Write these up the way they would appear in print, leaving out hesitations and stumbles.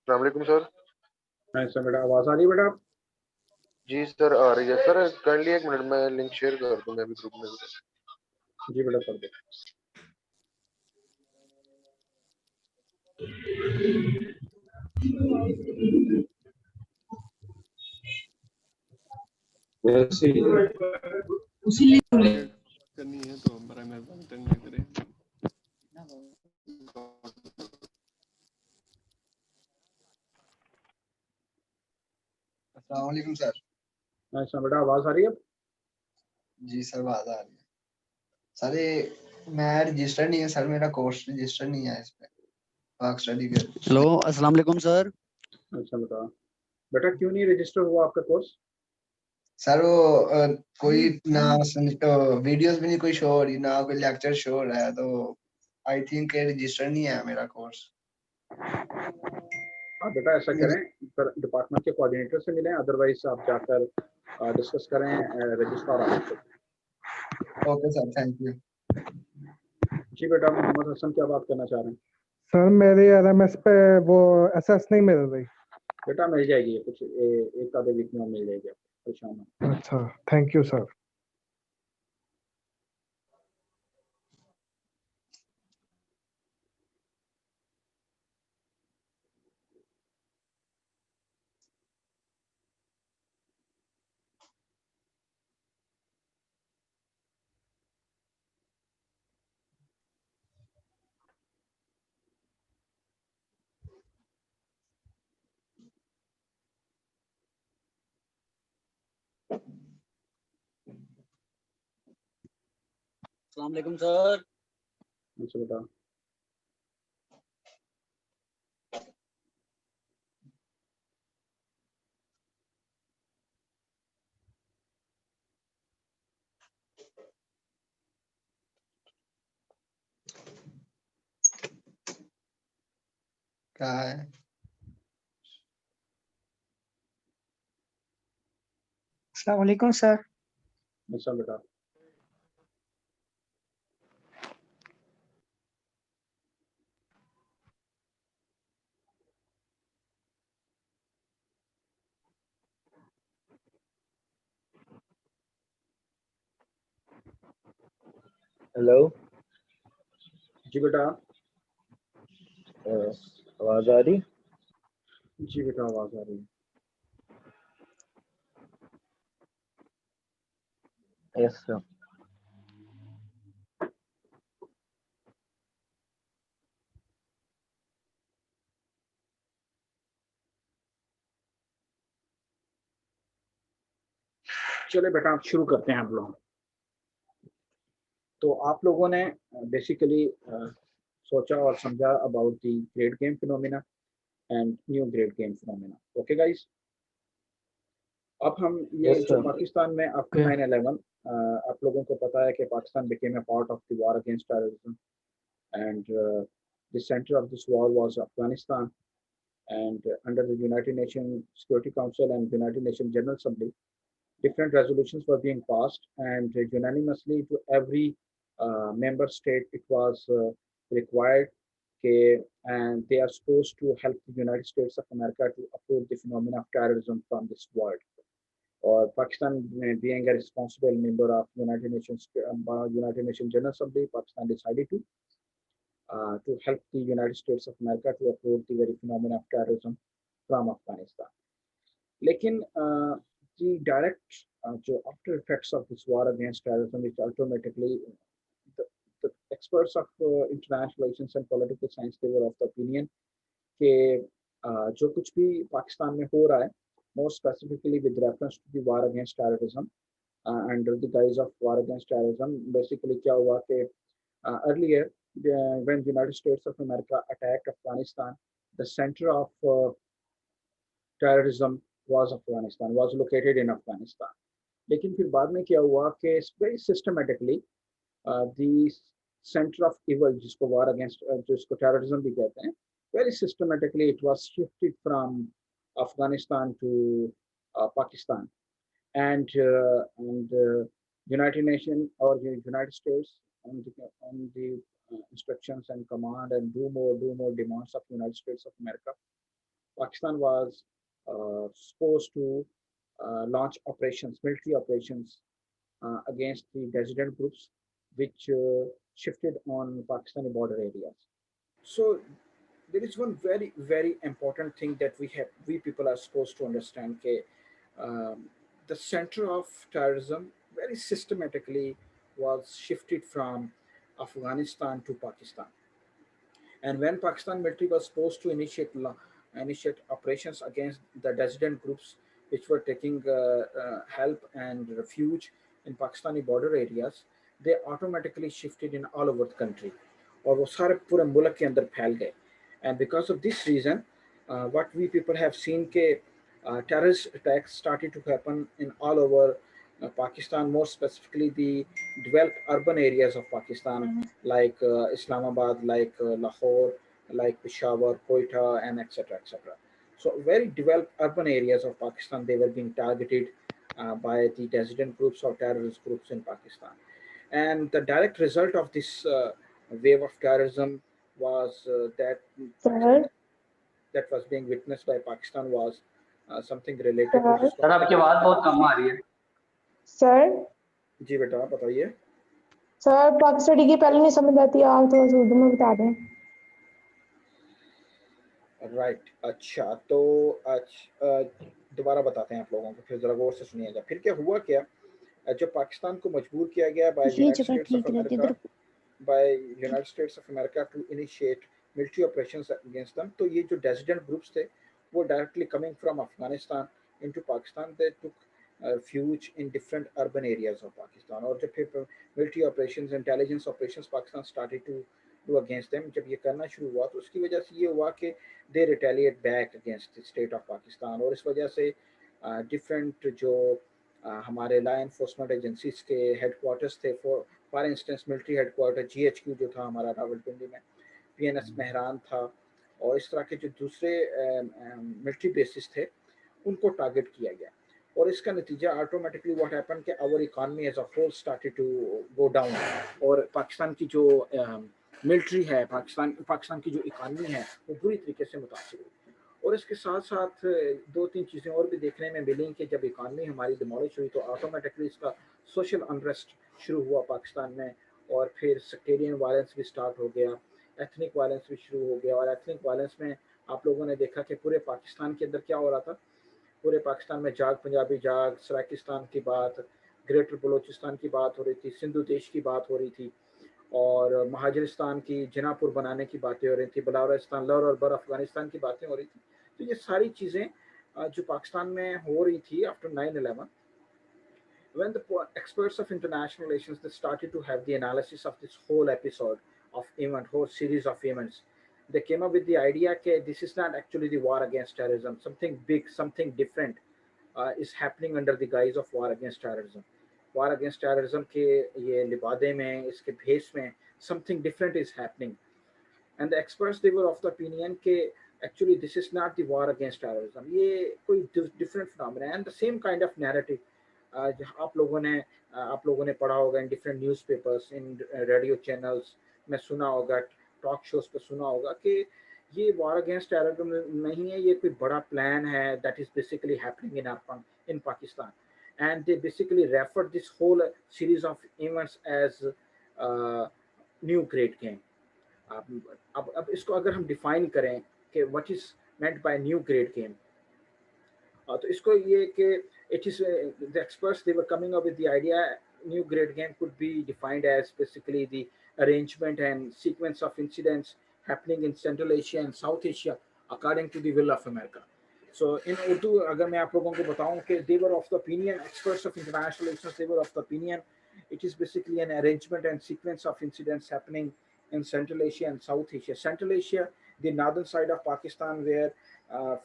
अस्सलाम वालेकुम सर। ऐसा बेटा आवाज आ रही है बेटा? जी सर आ रही है सर। काइंडली एक मिनट में लिंक शेयर कर दूं मैं अभी ग्रुप में। जी बेटा कर दो। उसी लिए करनी है तो बड़ा मेहरबानी तंग न करें। अस्सलाम वालेकुम सर। ऐसा बेटा आवाज आ रही है? जी सर आवाज आ रही है। सर ये मैं रजिस्टर नहीं है सर, मेरा कोर्स रजिस्टर नहीं है इस पे पाक स्टडी के। हेलो अस्सलाम वालेकुम सर। अच्छा बेटा, बेटा क्यों नहीं रजिस्टर हुआ आपका कोर्स? सर वो कोई ना वीडियोस भी नहीं कोई शो हो रही, ना कोई लेक्चर शो हो रहा है, तो आई थिंक रजिस्टर नहीं है मेरा कोर्स। आप बेटा ऐसा करें, डिपार्टमेंट के कोऑर्डिनेटर से मिलें, अदरवाइज आप जाकर डिस्कस करें रजिस्ट्रार ऑफिस से। Okay sir, thank you. जी बेटा मोहम्मद हसन क्या बात करना चाह रहे हैं? सर मेरे आरएमएस पे वो एसएस नहीं मिल रही। बेटा मिल जाएगी, कुछ एक आधे वीक में मिल जाएगी आपको, परेशान मत। अच्छा थैंक यू सर। अस्सलाम वालेकुम सर। अच्छा बेटा क्या है? अस्सलाम वालेकुम सर। अच्छा बेटा हेलो जी बेटा आवाज आ रही? जी बेटा आवाज आ रही है। Yes sir. चले बेटा आप शुरू करते हैं आप लोग। तो आप लोगों ने बेसिकली सोचा और समझा about the great game phenomena and new great game phenomena. Okay guys, अब हम ये यस जो सर। पाकिस्तान में आफ्टर 9/11 आप लोगों को पता है कि Pakistan became a part of the war against terrorism and the centre of this war was Afghanistan and under the United Nations Security Council and United Nations General Assembly, different resolutions were being passed, and unanimously to every member state it was required and they are supposed to help the United States of America to approve the phenomena of terrorism from this world. Or Pakistan being a responsible member of United Nations General Assembly, Pakistan decided to help the United States of America to approve the very phenomena of terrorism from Afghanistan. लेकिन the direct जो after effects of this war against terrorism, which ultimately the experts of international relations and political science they were of the opinion कि जो कुछ भी पाकिस्तान में हो रहा है, more specifically with reference to the war against terrorism, under the guise of war against terrorism, basically क्या हुआ कि earlier when the United States of America attacked Afghanistan, the center of terrorism was located in Afghanistan. लेकिन फिर बाद में क्या हुआ कि very systematically the center of evil जिसको war against जिसको terrorism भी कहते हैं, very systematically it was shifted from Afghanistan to Pakistan and United Nations or the United States on the instructions and command and do more demands of United States of America. Pakistan was supposed to launch operations, military operations against the dissident groups, which shifted on Pakistani border areas. So there is one very very important thing that we people are supposed to understand. Um, the center of terrorism very systematically was shifted from Afghanistan to Pakistan. And when Pakistan military was supposed to initiate operations against the dissident groups which were taking help and refuge in Pakistani border areas, they automatically shifted in all over the country और वो सारे पूरे मुल्क के अंदर फैल गए. And because of this reason, what we people have seen के terrorist attacks started to happen in all over Pakistan, more specifically the developed urban areas of Pakistan, like Islamabad, like Lahore, like Peshawar, Quetta, and etc. etc. So, very developed urban areas of Pakistan, they were being targeted by the dissident groups or terrorist groups in Pakistan. And the direct result of this wave of terrorism was Sir, that was being witnessed by Pakistan was something related to sir, जिसको sir आपकी आवाज बहुत कम आ रही है. sir, जी बेटा बताइए. Sir Pakistani की पहले नहीं समझ आती, आप थोड़ा सा उर्दू में बता दें. राइट अच्छा तो दोबारा बताते हैं आप लोगों को, फिर जरा गौर से सुनिएगा. फिर क्या हुआ क्या, जब पाकिस्तान को मजबूर किया गया बाय ये जगह ठीक रहती है United States of America to initiate military operations against them, तो ये जो डिसिडेंट ग्रुप्स थे वो directly coming from Afghanistan into Pakistan, they took fuse in different urban areas of Pakistan. और जब फिर military operations intelligence operations Pakistan started to do against them, जब ये करना शुरू हुआ तो उसकी वजह से ये हुआ कि they retaliate back against the state of Pakistan. और इस वजह से डिफरेंट जो हमारे लॉ एनफोर्समेंट एजेंसीज के हेडक्वार्टर्स थे, for instance military headquarter GHQ जो था हमारा रावलपिंडी में, PNS मेहरान था, और इस तरह के जो दूसरे मिलिट्री बेसिस थे उनको टारगेट किया गया. और इसका नतीजा ऑटोमेटिकली व्हाट हैपन कि our economy as a whole started to go down. और पाकिस्तान की जो मिलिट्री है, पाकिस्तान की जो इकोनॉमी है वो बुरी तरीके से मुतासिर हुई. और इसके साथ साथ दो तीन चीज़ें और भी देखने में मिली कि जब इकानमी हमारी डिमोलिश हुई तो ऑटोमेटिकली इसका सोशल अनरेस्ट शुरू हुआ पाकिस्तान में, और फिर सेक्टेरियन वायलेंस भी स्टार्ट हो गया, एथनिक वायलेंस भी शुरू हो गया. और एथनिक वायलेंस में आप लोगों ने देखा कि पूरे पाकिस्तान के अंदर क्या हो रहा था. पूरे पाकिस्तान में जाग पंजाबी जाग, सराकिस्तान की बात, ग्रेटर बलोचिस्तान की बात हो रही थी, सिंधु देश की बात हो रही थी, और महाजरिस्तान की जनापुर बनाने की बातें हो रही थी, बलावरिस्तान लौर और बर अफगानिस्तान की बातें हो रही थी. तो ये सारी चीज़ें जो पाकिस्तान में हो रही थी after 9/11, when the experts of international relations they started to have the analysis of this whole episode of event, whole series of events, they came up with the idea that this is not actually the war against terrorism. Something big, something different is happening under the guise of war against terrorism. War against terrorism के ये लिबादे में, इसके भेस में something different is happening. And the experts they were of the opinion के actually this is not the war against terrorism. ये कोई different phenomena, and the same kind of narrative आप लोगों ने पढ़ा होगा in different newspapers, in radio channels में सुना होगा, टॉक शोज पे सुना होगा कि ये वॉर अगेंस्ट टेररिज्म नहीं है, ये कोई बड़ा प्लान है that is basically happening in Pakistan. And they basically refer this whole series of events as new great game. अब इसको अगर हम डिफाइन करें कि what is meant by new great game, तो इसको ये कि it is the experts they were coming up with the idea new great game could be defined as basically the arrangement and sequence of incidents happening in Central Asia and South Asia according to the will of America. So in Urdu agar main aap logon ko bataun कि they were of the opinion, experts of international relations they were of the opinion it is basically an arrangement and sequence of incidents happening in Central Asia and South Asia. Central Asia, the northern side of Pakistan, where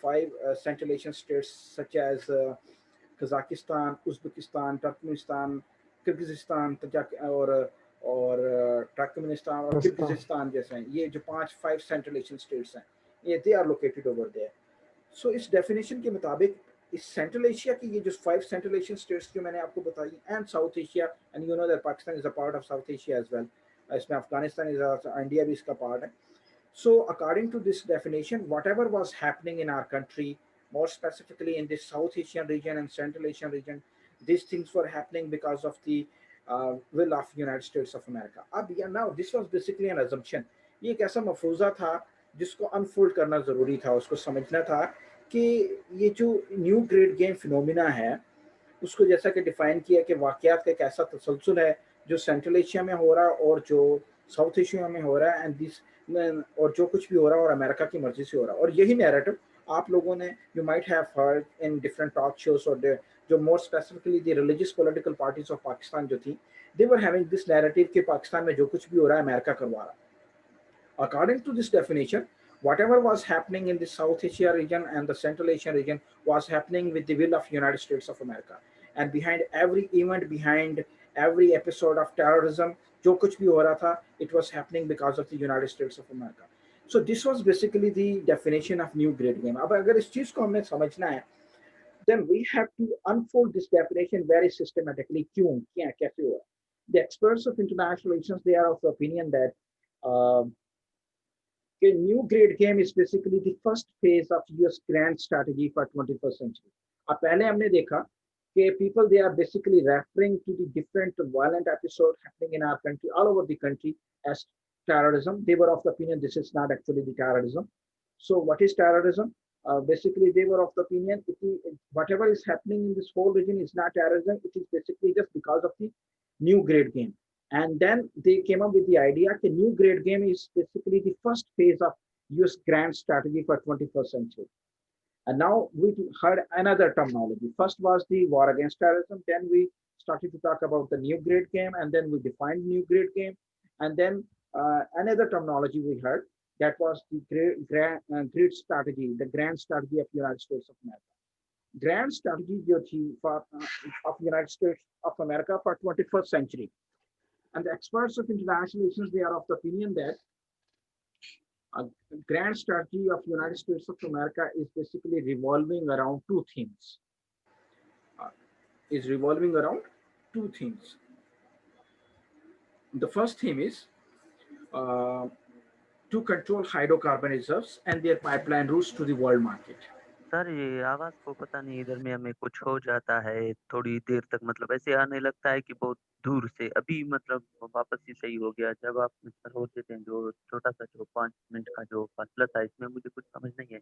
5 Central Asian states such as Kazakhstan, Uzbekistan, Turkmenistan, Kyrgyzstan और Turkmenistan और Kyrgyzstan जैसे हैं, ये जो 5 Central Asian states हैं, ये they are located over there. So इस definition के मुताबिक इस Central Asia की ये जो 5 Central Asian states जो मैंने आपको बताई, and South Asia, and you know that Pakistan is a part of South Asia as well. इसमें अफगानिस्तान, इंडिया भी इसका पार्ट है. So according to this definition, whatever was happening in our country, more specifically in the South Asian region and Central Asian region, these things were happening because of the will of United States of America. अब या now this was basically an assumption. ये एक ऐसा मफरूज़ा था जिसको unfold करना ज़रूरी था, उसको समझना था कि ये जो न्यू ग्रेड गेम फिनोमिना है उसको जैसा कि डिफाइन किया कि वाक़यात का एक ऐसा तसलसल है जो सेंट्रल एशिया में हो रहा है और जो साउथ एशिया में हो रहा है एंड दिस और जो कुछ भी हो रहा है और अमेरिका की मर्जी से हो रहा है। और यही नैरेटिव आप लोगों ने you might have heard in different talk shows और जो more specifically the religious political parties of Pakistan जो थी, दे वर हैविंग दिस नैरेटिव कि पाकिस्तान में जो कुछ भी हो रहा है अमेरिका करवा रहा है। According to this definition, whatever was happening in the South Asia region and the Central Asian region was happening with the will of United States of America. And behind every event, behind every episode of terrorism, जो कुछ भी हो रहा था, it was happening because of the United States of America. So this was basically the definition of new grade game. अब अगर इस चीज को हमें समझना है, then we have to unfold this definition very systematically. क्यों, क्या, कैसे हुआ? The experts of international relations, they are of the opinion that a new grade game is basically the first phase of US grand strategy for 21st century. अब पहले हमने देखा कि people they are basically referring to the different violent episodes happening in our country, all over the country as terrorism. They were of the opinion this is not actually the terrorism. So what is terrorism? Basically they were of the opinion whatever is happening in this whole region is not terrorism. It is basically just because of the new grade game. And then they came up with the idea that new grade game is basically the first phase of US grand strategy for 21st century. And now we heard another terminology. First was the war against terrorism. Then we started to talk about the new grade game, and then we defined new grade game. And then another terminology we heard, that was the great strategy, the grand strategy of United States of America. Grand strategy for of United States of America for 21st century. And the experts of international relations, they are of the opinion that a grand strategy of United States of America is basically revolving around two themes. The first theme is to control hydrocarbon reserves and their pipeline routes to the world market. Sir ये आवाज को पता नहीं इधर में कुछ हो जाता है थोड़ी देर तक, मतलब ऐसे आने लगता है कि बहुत दूर से। अभी मतलब वापस ही सही हो गया। जब आप सर होते थे जो छोटा सा जो 5 मिनट का जो फासला था, इसमें मुझे कुछ समझ नहीं है।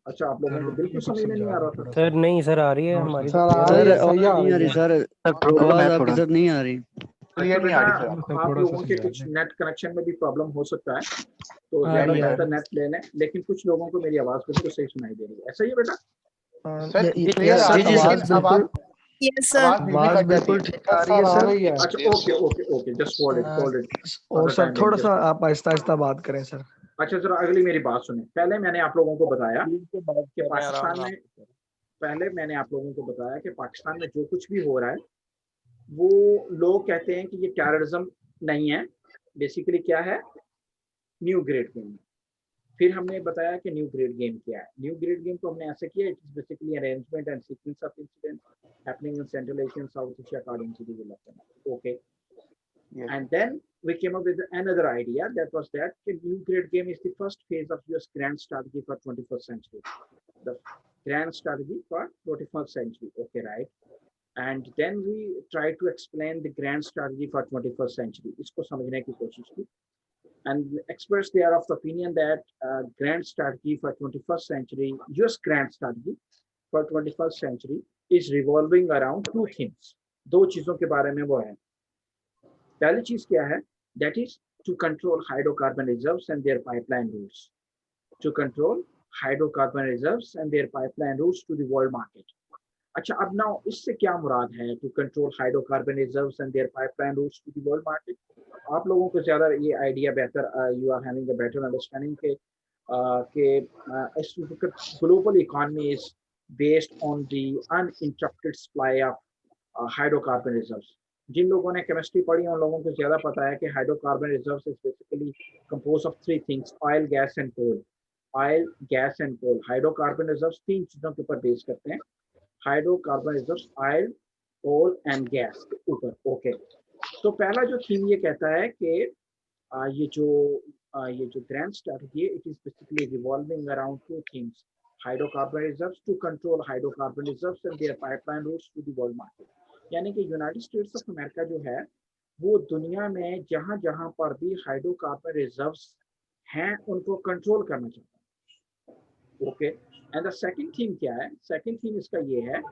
अच्छा, आप लोगों को बिल्कुल समझ में नहीं आ रहा था? सर नहीं सर, आ रही है हमारी सर आ रही है, सही आ रही है सर। आवाज आपकी सर नहीं आ रही। अच्छा बेटा, आप लोगों के कुछ नेट कनेक्शन में भी प्रॉब्लम हो सकता है, तो ज्यादा ज्यादा नेट ले लें, लेकिन कुछ लोगों को मेरी आवाज बिल्कुल सही सुनाई दे रही है। ऐसा ही है बेटा? यस सर, आवाज बिल्कुल ठीक आ रही है सर। अच्छा, ओके, जस्ट होल्ड इट। और सर थोड़ा सा आप आहिस्ता आहिस्ता बात करें सर। अच्छा जरा अगली मेरी बात सुने। पहले मैंने आप लोगों को बताया कि पाकिस्तान में जो कुछ भी हो रहा है वो लोग कहते हैं कि ये टेररिज्म नहीं है, बेसिकली क्या है, न्यू ग्रेड गेम। फिर हमने बताया कि न्यू ग्रेड गेम क्या है। न्यू ग्रेड गेम को हमने ऐसे किया, it is basically arrangement and sequence of incidents happening in central Asia and south Asia according to the will of Allah. Okay, and then we came up with another idea, that was that the new grade game is the first phase of US grand strategy for 21st century. The grand strategy for 21st century, okay, right? And then we try to explain the grand strategy for 21st century. इसको समझने की कोशिश की, and experts they are of the opinion that grand strategy for 21st century, US grand strategy for 21st century is revolving around two themes. दो चीजों के बारे में वो है। पहली चीज क्या है, that is to control hydrocarbon reserves and their pipeline routes. To control hydrocarbon reserves and their pipeline routes to the world market. अच्छा, अब now इससे क्या मुराद है, to control hydrocarbon reserves and their pipeline routes to the world market? आप लोगों को ज्यादा ये आइडिया बेहतर, you are having a better understanding कि इस वक्त global economy is based on the uninterrupted supply of hydrocarbon reserves. जिन लोगों ने केमिस्ट्री पढ़ी उन लोगों को ज्यादा पता है कि hydrocarbon reserves is basically compose of three things, oil, gas and coal. Oil, gas and coal. Hydrocarbon reserves तीन चीजों के ऊपर बेस करते हैं, hydrocarbon reserves oil, coal and gas के ऊपर। ओके, तो पहला जो थीम ये कहता है कि ये जो ये जो ग्रैंड स्ट्रेटजी है, it is basically revolving around two things: hydrocarbon reserves to control hydrocarbon reserves and their pipeline routes to the world market. यानी कि यूनाइटेड स्टेट्स ऑफ अमेरिका जो है वो दुनिया में जहां जहां पर भी हाइड्रोकार्बन रिजर्व्स हैं उनको कंट्रोल करना चाहता है। Okay, and the second theme क्या है? सेकंड थीम इसका ये है,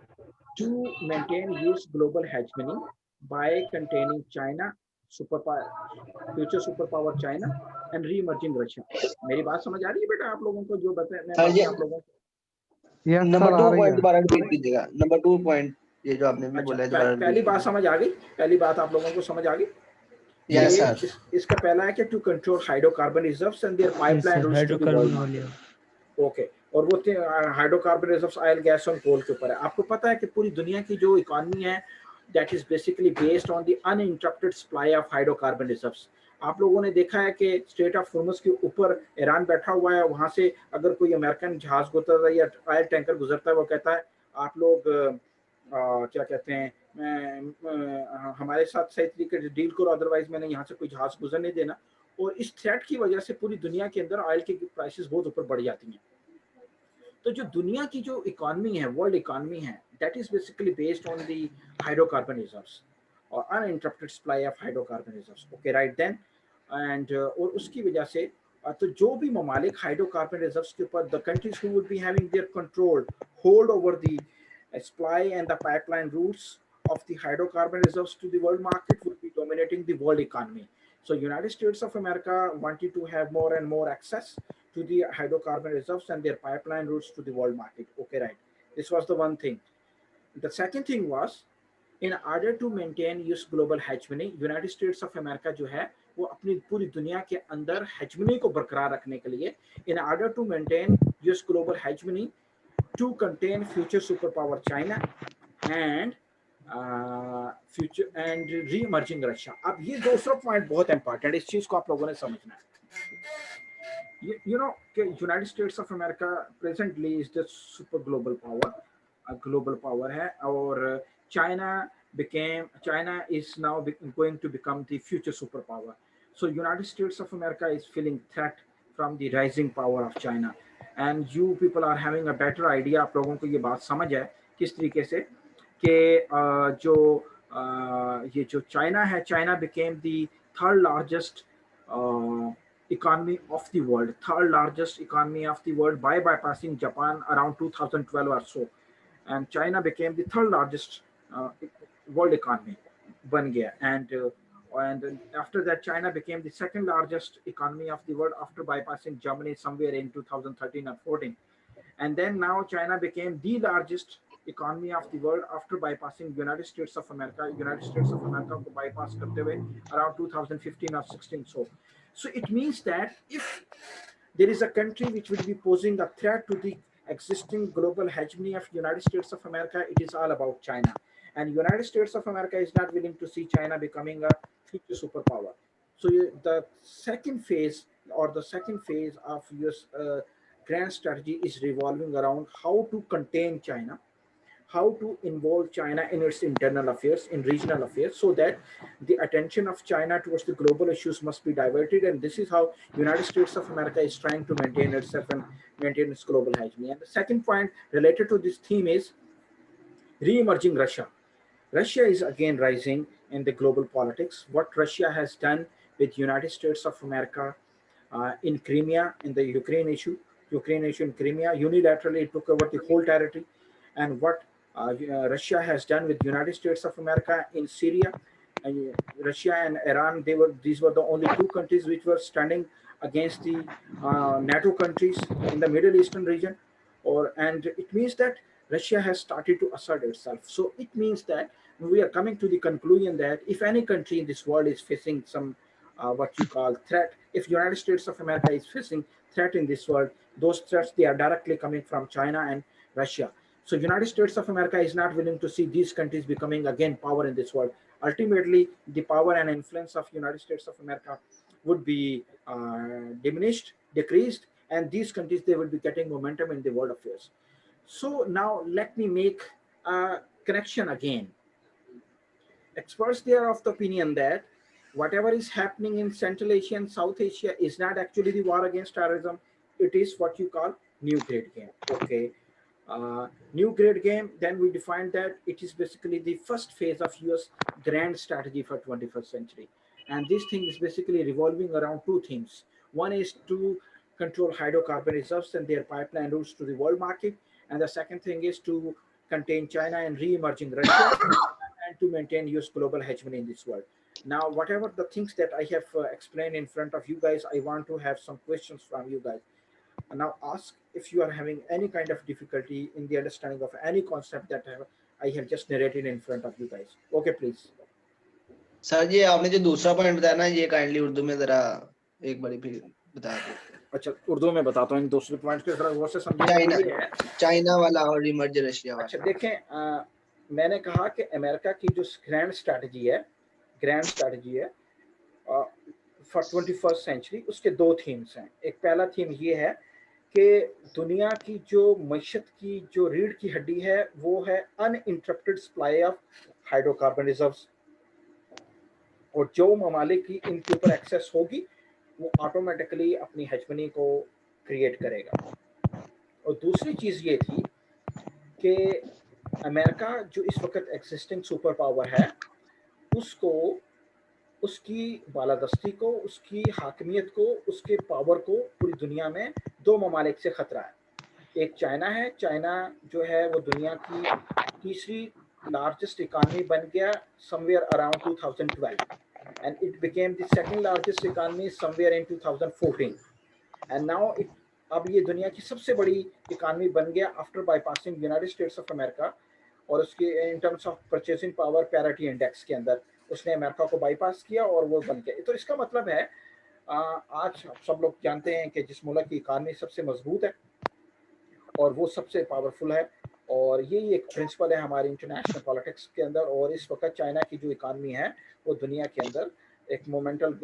to maintain use global hegemony by containing China, future superpower China and re-emerging Russia। मेरी बात समझ आ रही है बेटा आप लोगों को? जो बताया मैं आप लोगों को, यस नंबर सर, 2 आ रही पॉइंट है। दोबारा रिपीट कीजिएगा। नंबर 2 पॉइंट ये जो आपने भी बोला है अच्छा, दोबारा पहली बात समझ आ गई? पहली बात आप लोगों को समझ आ गई? यस ये सर। इसका पहला है कि to control hydrocarbon reserves and their pipeline routes to the world market. Okay, और वो हाइड्रोकार्बन रिजर्व्स ऑयल, गैस और कोल के ऊपर है। आपको पता है कि पूरी दुनिया की जो इकोनॉमी है that is basically based on the uninterrupted supply of hydrocarbon reserves। आप लोगों ने देखा है कि स्ट्रेट ऑफ हॉर्मुज के ऊपर ईरान बैठा हुआ है, वहां से अगर कोई अमेरिकन जहाज गुजरता है या ऑयल टैंकर गुजरता है, वो कहता है आप लोग क्या कहते हैं, हमारे साथ सही तरीके से डील करो, अदरवाइज मैंने यहाँ से कोई जहाज गुजरने देना। और इस थ्रेट की वजह से पूरी दुनिया के अंदर ऑयल की प्राइसेस बहुत ऊपर बढ़ जाती हैं। तो जो दुनिया की जो इकोनॉमी है, वर्ल्ड इकोनॉमी है, that is basically based on the hydrocarbon reserves और uninterrupted supply of hydrocarbon reserves. Okay, right then. And और उसकी वजह से तो जो भी ममालिक हाइड्रोकार्बन रिजर्व्स के ऊपर, the countries who would be having their control hold over the supply and the pipeline routes of the hydrocarbon reserves to the world market would be dominating the world economy. So United States of America wanted to have more and more access to the hydrocarbon reserves and their pipeline routes to the world market. Okay, right. This was the one thing. The second thing was, in order to maintain US global hegemony, United States of America जो है वो अपनी पूरी दुनिया के अंदर hegemony को बरकरार रखने के लिए, in order to maintain US global hegemony, to contain future superpower China and future and re emerging Russia. अब ये दूसरा पॉइंट बहुत इंपॉर्टेंट है, इस चीज को आप लोगों ने समझना है। यू नो कि United States of America presently is the super global power है, और China is now going to become the future super power. So United States of America is feeling threat from the rising power of China, and you people are having a better idea. आप लोगों को ये बात समझ है किस तरीके से कि ये जो चाइना है, China became the third largest economy of the world, third largest economy of the world by bypassing Japan around 2012 or so, and China became the third largest world economy ban gaya, and after that China became the second largest economy of the world after bypassing Germany somewhere in 2013 or 14, and then now China became the largest economy of the world after bypassing United States of America को bypass करते हुए around 2015 or 16. So it means that if there is a country which will be posing a threat to the existing global hegemony of United States of America, it is all about China. And United States of America is not willing to see China becoming a future superpower. So the second phase of US grand strategy is revolving around how to contain China, how to involve China in its internal affairs, in regional affairs, so that the attention of China towards the global issues must be diverted. And this is how United States of America is trying to maintain itself and maintain its global hegemony. And the second point related to this theme is re-emerging Russia. Russia is again rising in the global politics. What Russia has done with United States of America in Crimea, in the Ukraine issue in Crimea, unilaterally took over the whole territory, and what Russia has done with United States of America in Syria. Russia and Iran, these were the only two countries which were standing against the NATO countries in the Middle Eastern region, and it means that Russia has started to assert itself. So it means that we are coming to the conclusion that if any country in this world is facing some what you call threat, if United States of America is facing threat in this world, those threats, they are directly coming from China and Russia. So United States of America is not willing to see these countries becoming again power in this world. Ultimately, the power and influence of United States of America would be diminished, decreased, and these countries, they will be getting momentum in the world affairs. So now let me make a connection again. Experts, they are of the opinion that whatever is happening in Central Asia and South Asia is not actually the war against terrorism. It is what you call new grade game. Okay. New grade game, then we defined that it is basically the first phase of US grand strategy for 21st century. And this thing is basically revolving around two themes. One is to control hydrocarbon reserves and their pipeline routes to the world market. And the second thing is to contain China and re-emerging Russia and to maintain US global hegemony in this world. Now, whatever the things that I have explained in front of you guys, I want to have some questions from you guys. And now ask if you are having any kind of difficulty in the understanding of any concept that I have just narrated in front of you guys. Okay, please. Sir ji आपने जो दूसरा point बताया ना ये kindly Urdu में जरा एक बारी फिर बता दो। अच्छा, उर्दू में बताता हूँ इन दूसरे पॉइंट के जरा गौर से समझिए। चाइना वाला और इमर्ज रशिया वाला। अच्छा देखें, मैंने कहा कि अमेरिका की जो ग्रैंड स्ट्रैटेजी है फॉर 21st सेंचुरी, उसके दो थीम्स हैं। एक पहला थीम ये है कि दुनिया की जो मईशत की जो रीढ़ की हड्डी है वो है uninterrupted supply of hydrocarbon reserves, और जो ममालिक की इनके ऊपर एक्सेस होगी वो ऑटोमेटिकली अपनी हेजमनी को क्रिएट करेगा। और दूसरी चीज़ ये थी कि अमेरिका जो इस वक्त एग्जिस्टिंग सुपर पावर है उसको, उसकी बालादस्ती को, उसकी हाकमियत को, उसके पावर को पूरी दुनिया में दो ममालिक से खतरा है। एक चाइना है, चाइना जो है वो दुनिया की तीसरी लार्जेस्ट इकानमी बन गया somewhere around 2012 and it became the second largest economy somewhere in 2014 and now it अब ये दुनिया की सबसे बड़ी इकानमी बन गया after bypassing United States of America, और उसके in terms of purchasing power parity index के अंदर उसने अमेरिका को बाईपास किया और वो बन गया। तो इसका मतलब है आज सब लोग जानते हैं कि जिस मुल्क की इकानमी सबसे मजबूत है और वो सबसे पावरफुल है, और यही एक प्रिंसिपल है हमारी इंटरनेशनल पॉलिटिक्स के अंदर। और इस वक्त चाइना की जो इकानमी है वो दुनिया के अंदर एक मोमेंटल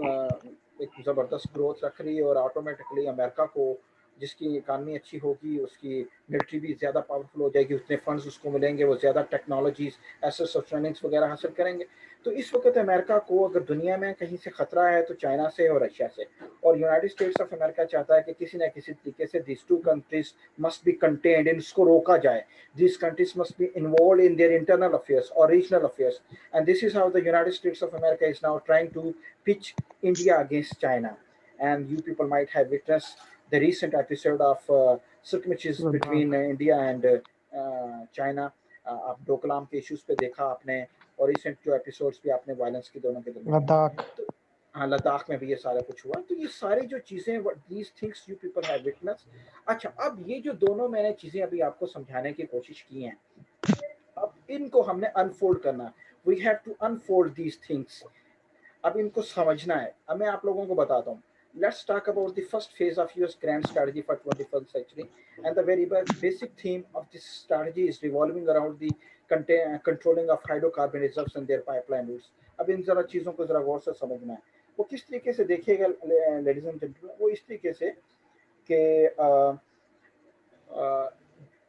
एक ज़बरदस्त ग्रोथ रख रही है, और ऑटोमेटिकली अमेरिका को जिसकी इकानमी अच्छी होगी उसकी मिलिट्री भी ज़्यादा पावरफुल हो जाएगी, उतने फंड्स उसको मिलेंगे, वो ज़्यादा टेक्नोलॉजीज एसेट्स और ट्रेनिंग्स वगैरह हासिल करेंगे। तो इस वक्त अमेरिका को अगर दुनिया में कहीं से खतरा है तो चाइना से और रशिया से, और यूनाइटेड स्टेट्स ऑफ अमेरिका चाहता है कि किसी न किसी तरीके से this two countries must be contained, इसको रोका जाए। This countries must be involve in their internal affairs और regional affairs, and this is how the United States of America is now trying to pitch India against China. And you people might have witnessed the recent episode of skirmishes between India and China. आप डोकलाम के issues पे देखा आपने, और recent जो episodes भी आपने violence के दोनों के लद्दाख, हाँ लद्दाख में भी ये सारा कुछ हुआ। तो ये सारी जो चीज़ें, these things you people have witnessed। अच्छा, अब ये जो दोनों मैंने चीज़ें अभी आपको समझाने की कोशिश की हैं, अब इनको हमने अनफोल्ड करना। We have to unfold these things। अब इनको समझना है। अब मैं आप लोगों को बताता हूँ। Let's talk about the first phase of US grand strategy for 21st century, and the very basic theme of this strategy is revolving around the controlling of hydrocarbon reserves and their pipeline routes। अब इन जरा चीज़ों को जरा गौर से समझना है। वो किस तरीके से देखिएगा लेडीज एंड जेंटलमैन, वो इस तरीके से कि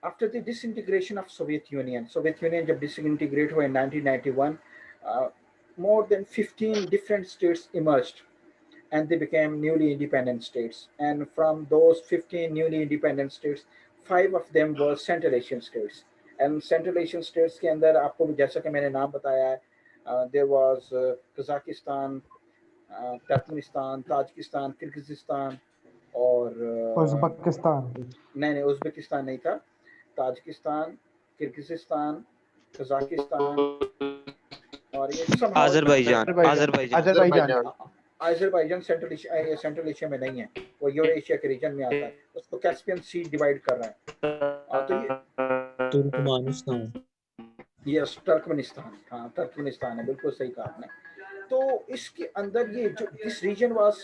after the disintegration of Soviet Union जब disintegrate हुआ in 1991, more than 15 different states emerged and they became newly independent states, and from those 15 newly independent states 5 of them were Central Asian states, and Central Asian states के अंदर आपको भी जैसा कि मैंने नाम बताया है, there was Kazakhstan, Turkmenistan, Tajikistan, Kyrgyzstan और उज़्बेकिस्तान, नहीं उज़्बेकिस्तान नहीं था, ताजिकिस्तान, किर्गिज़स्तान, कजाकिस्तान और ये सब अजरबैजान सेंट्रल एशिया में नहीं है, वो यूरो एशिया के रीजन में आता है, उसको कैस्पियन सी डिवाइड कर रहा है। तो ये तुर्कमेनिस्तान, यस तुर्कमेनिस्तान, हाँ तुर्कमेनिस्तान है, बिल्कुल सही कहा आपने। तो इसके अंदर ये जो this region was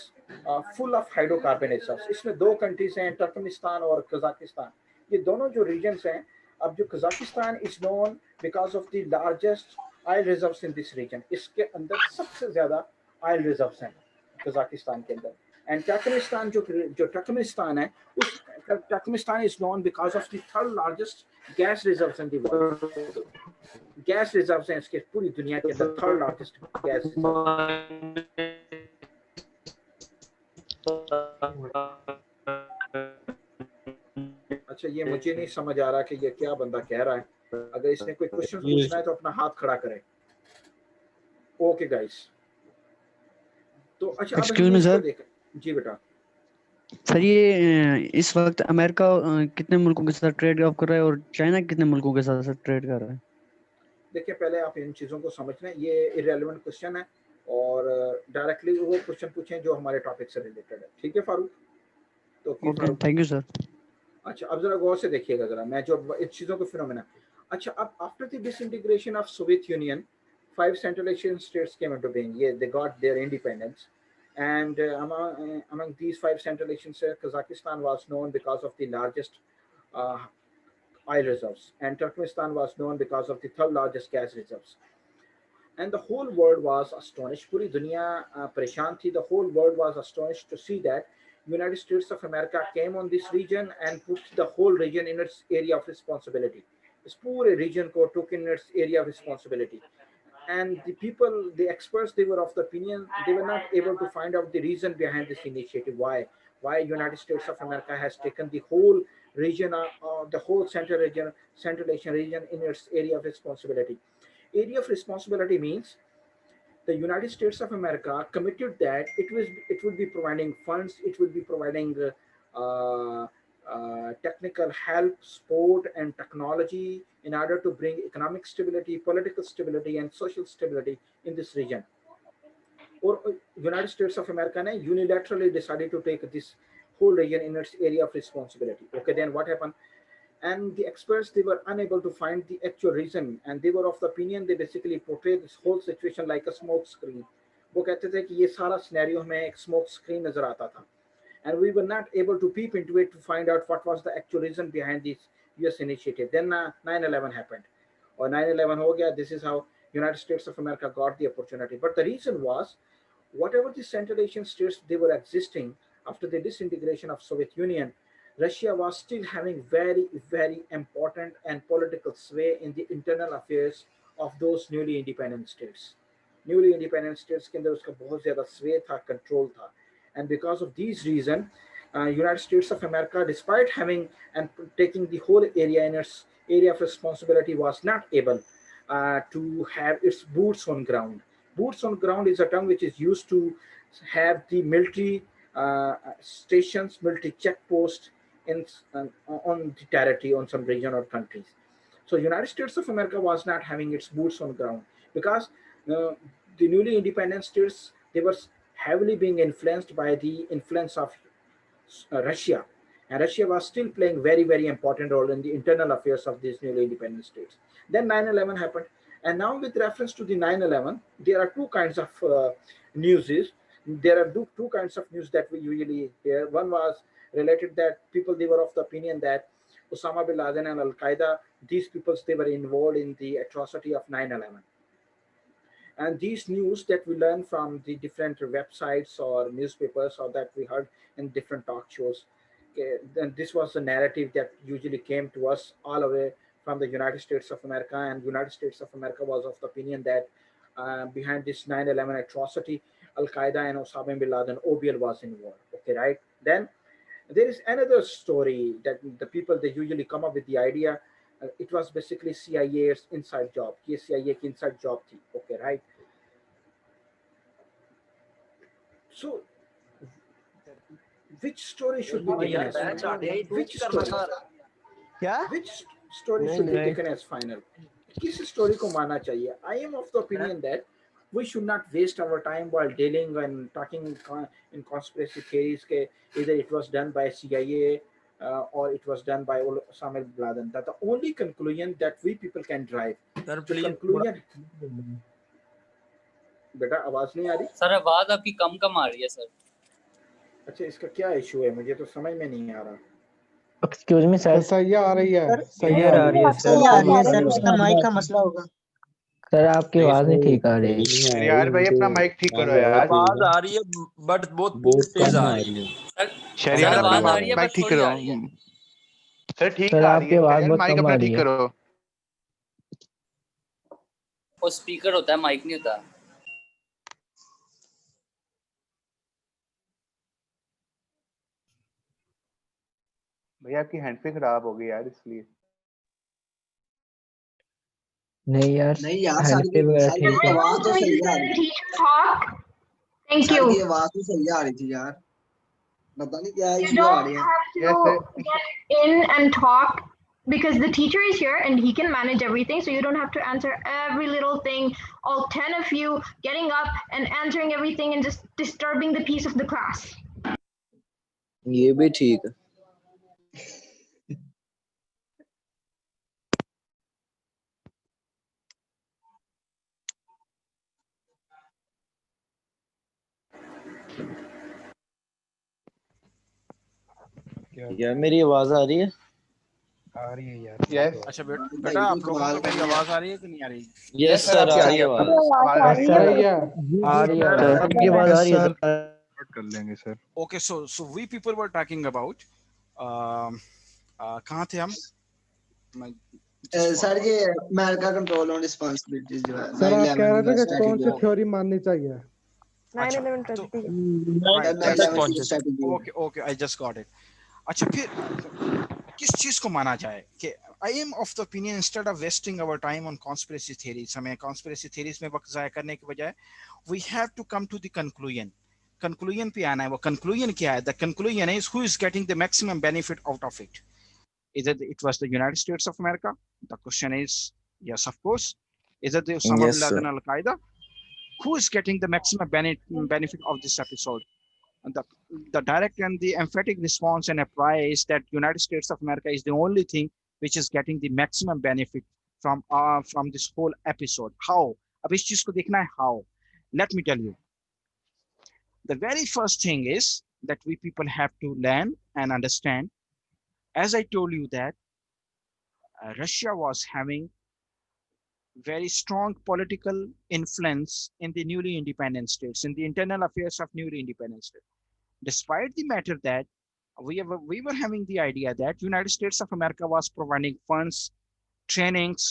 full of hydrocarbon reserves, इसमें दो कंट्रीज हैं तुर्कमेनिस्तान और कजाकिस्तान। ये दोनों जो रीजन्स हैं, अब जो Kazakhstan is known because of the largest oil reserves in this region, इसके अंदर सबसे ज्यादा ऑयल रिजर्व्स हैं कजाकिस्तान के अंदर। एंड टर्कमेनिस्तान जो टर्कमेनिस्तान है, उस Turkmenistan is known because of the third largest gas reserves in the world, gas reserves हैं इसके पूरी दुनिया के अंदर, थर्ड लार्जेस्ट गैस रिजर्व। अच्छा, ये मुझे नहीं समझ आ रहा कि ये क्या बंदा कह रहा है। अगर इसने कोई क्वेश्चन पूछना है तो अपना हाथ खड़ा करे। ओके गाइस, तो अच्छा अब एक्सक्यूज हम मी इसको सर। देखें। जी बेटा। सर ये इस वक्त अमेरिका कितने मुल्कों के साथ ट्रेड कर रहा है और चाइना कितने मुल्कों के साथ ट्रेड कर रहा है? देखिए, पहले आप इन चीज़ों को समझ लें, ये इररेलेवेंट क्वेश्चन है और डायरेक्टली वो क्वेश्चन पूछें जो हमारे टॉपिक से रिलेटेड है। ठीक है फारूक? तो ओके, थैंक यू सर। अच्छा, अब जरा गौर से देखिएगा जरा, मैं जो इन चीज़ों को फिनोमेना। अच्छा, अब after the disintegration of Soviet union, 5 Central Asian states came into being. Yeah, they got their independence, and among these 5 Central Asian states, Kazakhstan was known because of the largest uh, oil reserves, and Turkmenistan was known because of the third largest gas reserves. And the whole world was astonished. पूरी दुनिया परेशान थी. The whole world was astonished to see that United States of America came on this region and put the whole region in its area of responsibility. इस पूरे region को took in its area of responsibility. And the people, the experts, they were of the opinion they were not able to find out the reason behind this initiative. Why United States of America has taken the whole region, the whole Central Asian region in its area of responsibility. Area of responsibility means the United States of America committed that it would be providing funds, it would be providing technical help, support, and technology in order to bring economic stability, political stability, and social stability in this region. Or United States of America ne unilaterally decided to take this whole region in its area of responsibility. Okay, then what happened? And the experts, they were unable to find the actual reason, and they were of the opinion, they basically portrayed this whole situation like a smoke screen. वो कहते थे कि ये सारा scenario हमें एक smoke screen नजर आता था, and we were not able to peep into it to find out what was the actual reason behind this US initiative. Then 9/11 happened, or 9/11 ho gaya. This is how United States of America got the opportunity. But the reason was, whatever the Central Asian states they were existing after the disintegration of Soviet Union, Russia was still having very, very important and political sway in the internal affairs of those newly independent states. Newly independent states के अंदर उसका बहुत ज़्यादा sway था, control था, and because of these reasons, United States of America, despite having and taking the whole area in its area of responsibility, was not able to have its boots on ground. Boots on ground is a term which is used to have the military stations, military checkposts in on the territory, on some region or countries. So United States of America was not having its boots on ground because the newly independent states, they were heavily being influenced by the influence of Russia, and Russia was still playing very, very important role in the internal affairs of these newly independent states. Then 9/11 happened, and now with reference to the 9/11, there are two kinds of news. There are two kinds of news that we usually hear. One was related that people, they were of the opinion that Osama bin Laden and Al Qaeda, these people, they were involved in the atrocity of 9/11. And these news that we learn from the different websites or newspapers, or that we heard in different talk shows, then this was the narrative that usually came to us all away from the United States of America. And United States of America was of the opinion that behind this 9/11 atrocity, Al Qaeda and Osama bin Laden, OBL, was involved. Okay, right? Then there is another story that the people, they usually come up with the idea. It was basically CIA's inside job. ये CIA की inside job थी. Okay, right? So, which story should be taken as final? Which story should be taken as final? किस story को मानना चाहिए? I am of the opinion that we should not waste our time while dealing and talking in conspiracy theories. Either it was done by CIA or it was done by Osama bin Laden. That the only conclusion that we people can drive. Conclusion. बेटा आवाज नहीं आ रही? Sir आवाज आपकी कम आ रही है sir. अच्छा, इसका क्या इशू है? मुझे तो समझ में नहीं आ रहा। Excuse me sir. सही आ रही है, सही आ रही है सर, उसका माइक का मसला होगा। सर आपकी आवाज नहीं ठीक आ रही। शरियार भाई अपना माइक ठीक करो यार। आवाज आ रही है बट बहुत तेज आ रही है। शरियार अपना माइक ठीक करो। सर ठीक सर आ रही आपकी है आवाज यार, बहुत माइक कम अपना आ रही ठीक है। करो। वो स्पीकर होता है, माइक नहीं होता। भैया आपकी हैंड फ्री खराब हो गई यार, इसलिए। नहीं यार, नहीं यार, हैंड फ्री वगैरह सर ठीक की है। आवाज तो सही आ रही थी। Thank sir you. की आवाज तो सही आ रही थी यार, पता नहीं क्या You इशू आ रही don't है। have Yes, to get in and talk because the teacher is here and he can manage everything. So you don't have to answer every little thing, all 10 of you getting up and answering everything and just disturbing the peace of the class. ये भी ठीक है। यार मेरी आवाज आ रही है? आ रही है यार। यस। अच्छा बेटा आप लोगों को मेरी आवाज आ रही है कि नहीं आ रही? यस सर, आ रही है आवाज। आ रही है। आ रही है सर आपकी आवाज आ रही है सर। कर लेंगे sir. Okay, so we people were talking about कहाँ थे हम? सर ये अमेरिका कंट्रोल ऑन रिस्पांसिबिलिटीज जो है सर आप कह रहे थे कि कौन सी स्ट्रेटजी। थ्योरी माननी चाहिए? 9/11 tragedy. Okay okay, I just got it. अच्छा फिर किस चीज को माना जाए कि I am of the opinion instead of wasting our time on conspiracy theories, हमें कॉन्स्पिरेसी थ्योरीज में वक्त जाया करने के बजाय we have to come to the conclusion. Conclusion पे आना है। वो कंक्लूजन क्या है? The conclusion is who is getting the maximum benefit out of it. Either it was the United States of America. The question is yes, of course. Either the Osama bin Laden, Al Qaeda. Who is getting the maximum benefit of this episode? And the direct and the emphatic response and reply is that United States of America is the only thing which is getting the maximum benefit from this whole episode. How? अब इस चीज को देखना है how. Let me tell you. The very first thing is that we people have to learn and understand. As I told you that Russia was having very strong political influence in the newly independent states, in the internal affairs of newly independent states. Despite the matter that we were having the idea that United States of America was providing funds, trainings,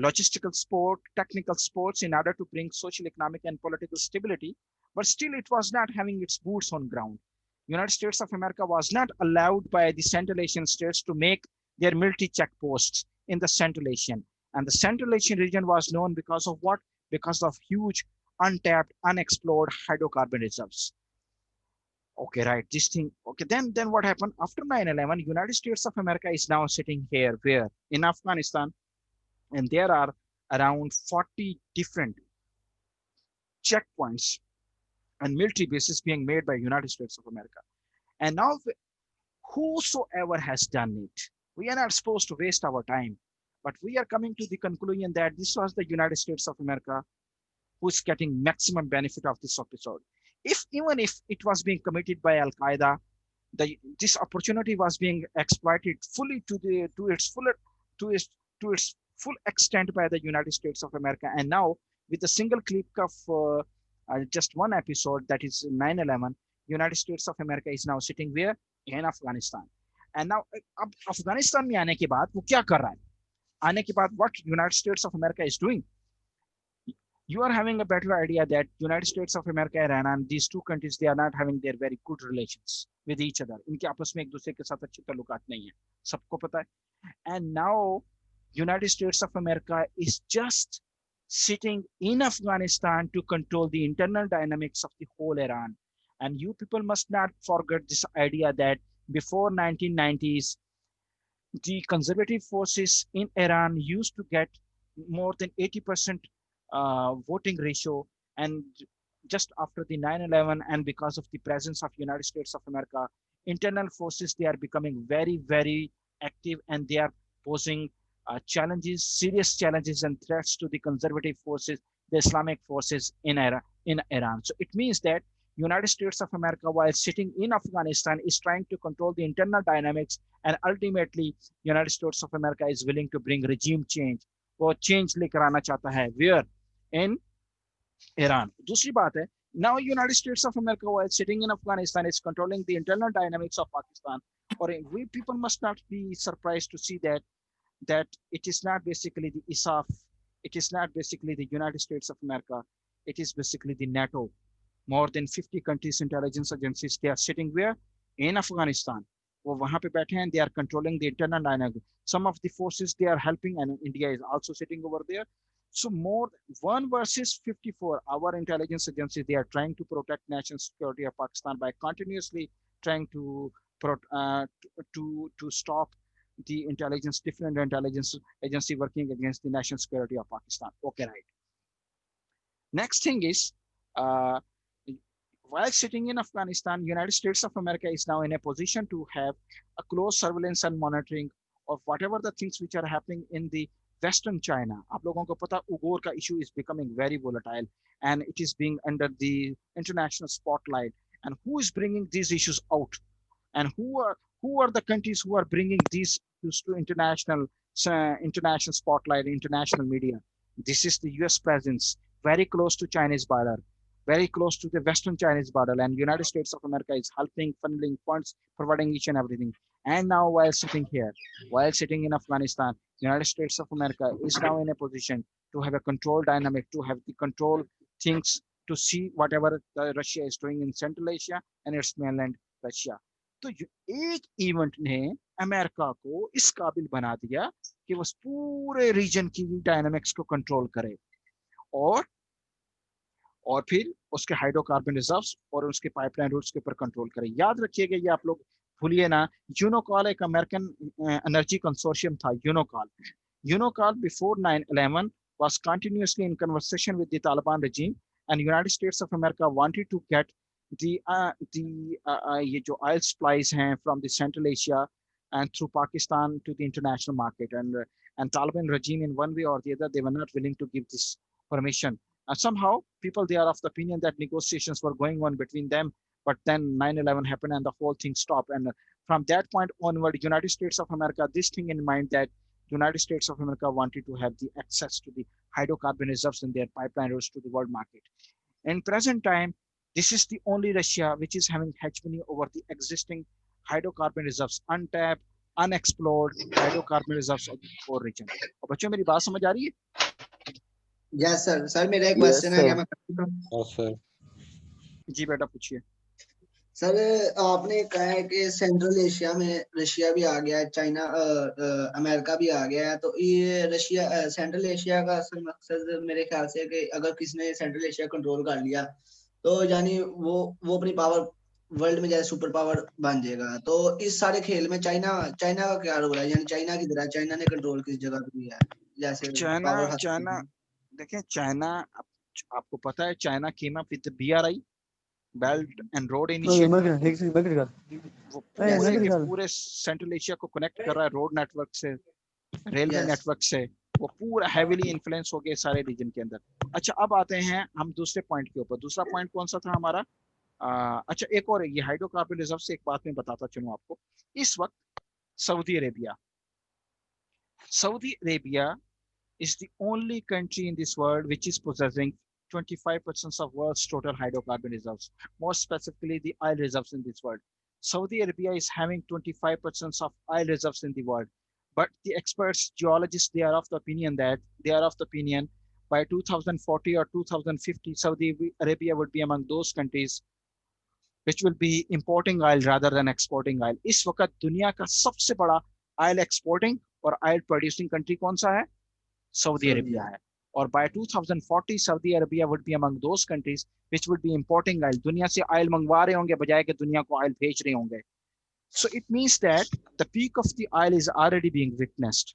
logistical support, technical supports in order to bring social, economic, and political stability, but still it was not having its boots on ground. United States of America was not allowed by the Central Asian states to make their military checkposts in the Central Asian. And the Central Asian region was known because of what? Because of huge, untapped, unexplored hydrocarbon reserves. Okay, right, this thing. Okay, then what happened? After 9/11, United States of America is now sitting here, where? In Afghanistan. And there are around 40 different checkpoints and military bases being made by United States of America. And now whosoever has done it, we are not supposed to waste our time, but we are coming to the conclusion that this was the United States of America who's getting maximum benefit of this episode. Even if it was being committed by Al Qaeda, this opportunity was being exploited fully to its full extent by the United States of America. And now, with a single click of just one episode, that is 9/11, United States of America is now sitting where? In Afghanistan. And now, अब अफगानिस्तान में आने के बाद वो क्या कर रहा है? आने के बाद what United States of America is doing? You are having a better idea that United States of America and Iran, these two countries, they are not having their very good relations with each other. इनके आपस में एक दूसरे के साथ अच्छे ताल्लुकात नहीं है, सबको पता है. And now, United States of America is just sitting in Afghanistan to control the internal dynamics of the whole Iran. And you people must not forget this idea that before 1990s, the conservative forces in Iran used to get more than 80% voting ratio, and just after the 9/11, and because of the presence of United States of America, internal forces, they are becoming very, very active, and they are posing challenges, serious challenges and threats to the conservative forces, the Islamic forces in Iran. So it means that United States of America, while sitting in Afghanistan, is trying to control the internal dynamics, and ultimately United States of America is willing to bring regime change. वो change लेकर आना चाहता है where? In Iran. दूसरी बात है, now United States of America, while sitting in Afghanistan, is controlling the internal dynamics of Pakistan. or we people must not be surprised to see that it is not basically the ISAF, it is not basically the United States of America, it is basically the NATO. More than 50 countries intelligence agencies, they are sitting where? In Afghanistan. वो वहां पे बैठे हैं, they are controlling the internal dynamic. Some of the forces they are helping, and India is also sitting over there. So more 1 versus 54, our intelligence agencies, they are trying to protect national security of Pakistan by continuously trying to stop the intelligence, different intelligence agency working against the national security of Pakistan. Okay, right. Next thing is, while sitting in Afghanistan, United States of America is now in a position to have a close surveillance and monitoring of whatever the things which are happening in the Western China. आप लोगों को पता, Uyghur का issue is becoming very volatile and it is being under the international spotlight. And who is bringing these issues out? And who are the countries who are bringing these issues to international spotlight, international media? This is the US presence, very close to Chinese border, very close to the Western Chinese border, and United States of America is helping, funneling funds, providing each and everything. And now while sitting here, while sitting in Afghanistan, United States of America is now in a position to have a control dynamic, to have the control things, to see whatever Russia is doing in Central Asia and its mainland Russia. तो एक event ने America को इस काबिल बना दिया कि वो पूरे रीजन की डायनामिक्स को कंट्रोल करे और फिर उसके हाइड्रोकार्बन रिजर्व्स और उसके पाइपलाइन रूट्स के ऊपर कंट्रोल करे। याद रखिएगा, ये आप लोग भूलिए ना, यूनोकॉल एक अमेरिकन एनर्जी कंसोर्शियम था। यूनोकॉल before 9/11 was continuously in conversation with the Taliban regime, and United States of America wanted to get ये जो oil supplies हैं from the Central Asia and through Pakistan to the international market, and Taliban regime in one way or the other, they were not willing to give this permission. And somehow people, they are of the opinion that negotiations were going on between them, but then 9/11 happened and the whole thing stopped. And from that point onward, United States of America, this thing in mind, that United States of America wanted to have the access to the hydrocarbon reserves in their pipeline routes to the world market. In present time, this is the only Russia which is having hegemony over the existing hydrocarbon reserves, untapped, unexplored hydrocarbon reserves of the core region. और बच्चों, मेरी बात समझ आ रही है? Yes sir. Sir मेरा एक question है, क्या मैं कर सकता हूं? सर जी बेटा पूछिए। सर आपने कहा है कि सेंट्रल एशिया में रशिया भी आ गया है, चाइना अमेरिका भी आ गया है, तो ये रशिया सेंट्रल एशिया का असल मकसद मेरे ख्याल से कि अगर किसी ने सेंट्रल एशिया कंट्रोल कर लिया तो यानी वो अपनी पावर वर्ल्ड में जैसे सुपर पावर बन जाएगा। तो इस सारे खेल में चाइना का क्या रोल है? यानी चाइना की तरह चाइना ने कंट्रोल किस जगह पे किया है? जैसे चाइना देखिए, चाइना आपको पता है, China came up with BRI, belt and road initiative. वो पूरे सेंट्रल एशिया को कनेक्ट कर रहा है रोड नेटवर्क से, रेलवे नेटवर्क से। वो पूरा हेवीली इन्फ्लुएंस हो गया सारे रीजन के अंदर। अच्छा, अब आते हैं हम दूसरे पॉइंट के ऊपर। दूसरा पॉइंट कौन सा था हमारा? अच्छा, एक और ये हाइड्रोकार्बन रिजर्व से एक बात मैं बताता चलूं आपको। इस वक्त Saudi Arabia is the only country in this world which is possessing 25% of world's total hydrocarbon reserves, more specifically the oil reserves in this world. Saudi Arabia is having 25% of oil reserves in the world, but the experts, geologists, they are of the opinion by 2040 or 2050, Saudi Arabia would be among those countries which will be importing oil rather than exporting oil. इस वक्त दुनिया का सबसे बड़ा oil exporting और oil producing country कौन सा है? Saudi Arabia है। और by 2040 Saudi Arabia would be among those countries which would be importing oil. दुनिया से oil मंगवा रहे होंगे बजाय कि दुनिया को oil भेज रहे होंगे। So it means that the peak of the oil is already being witnessed.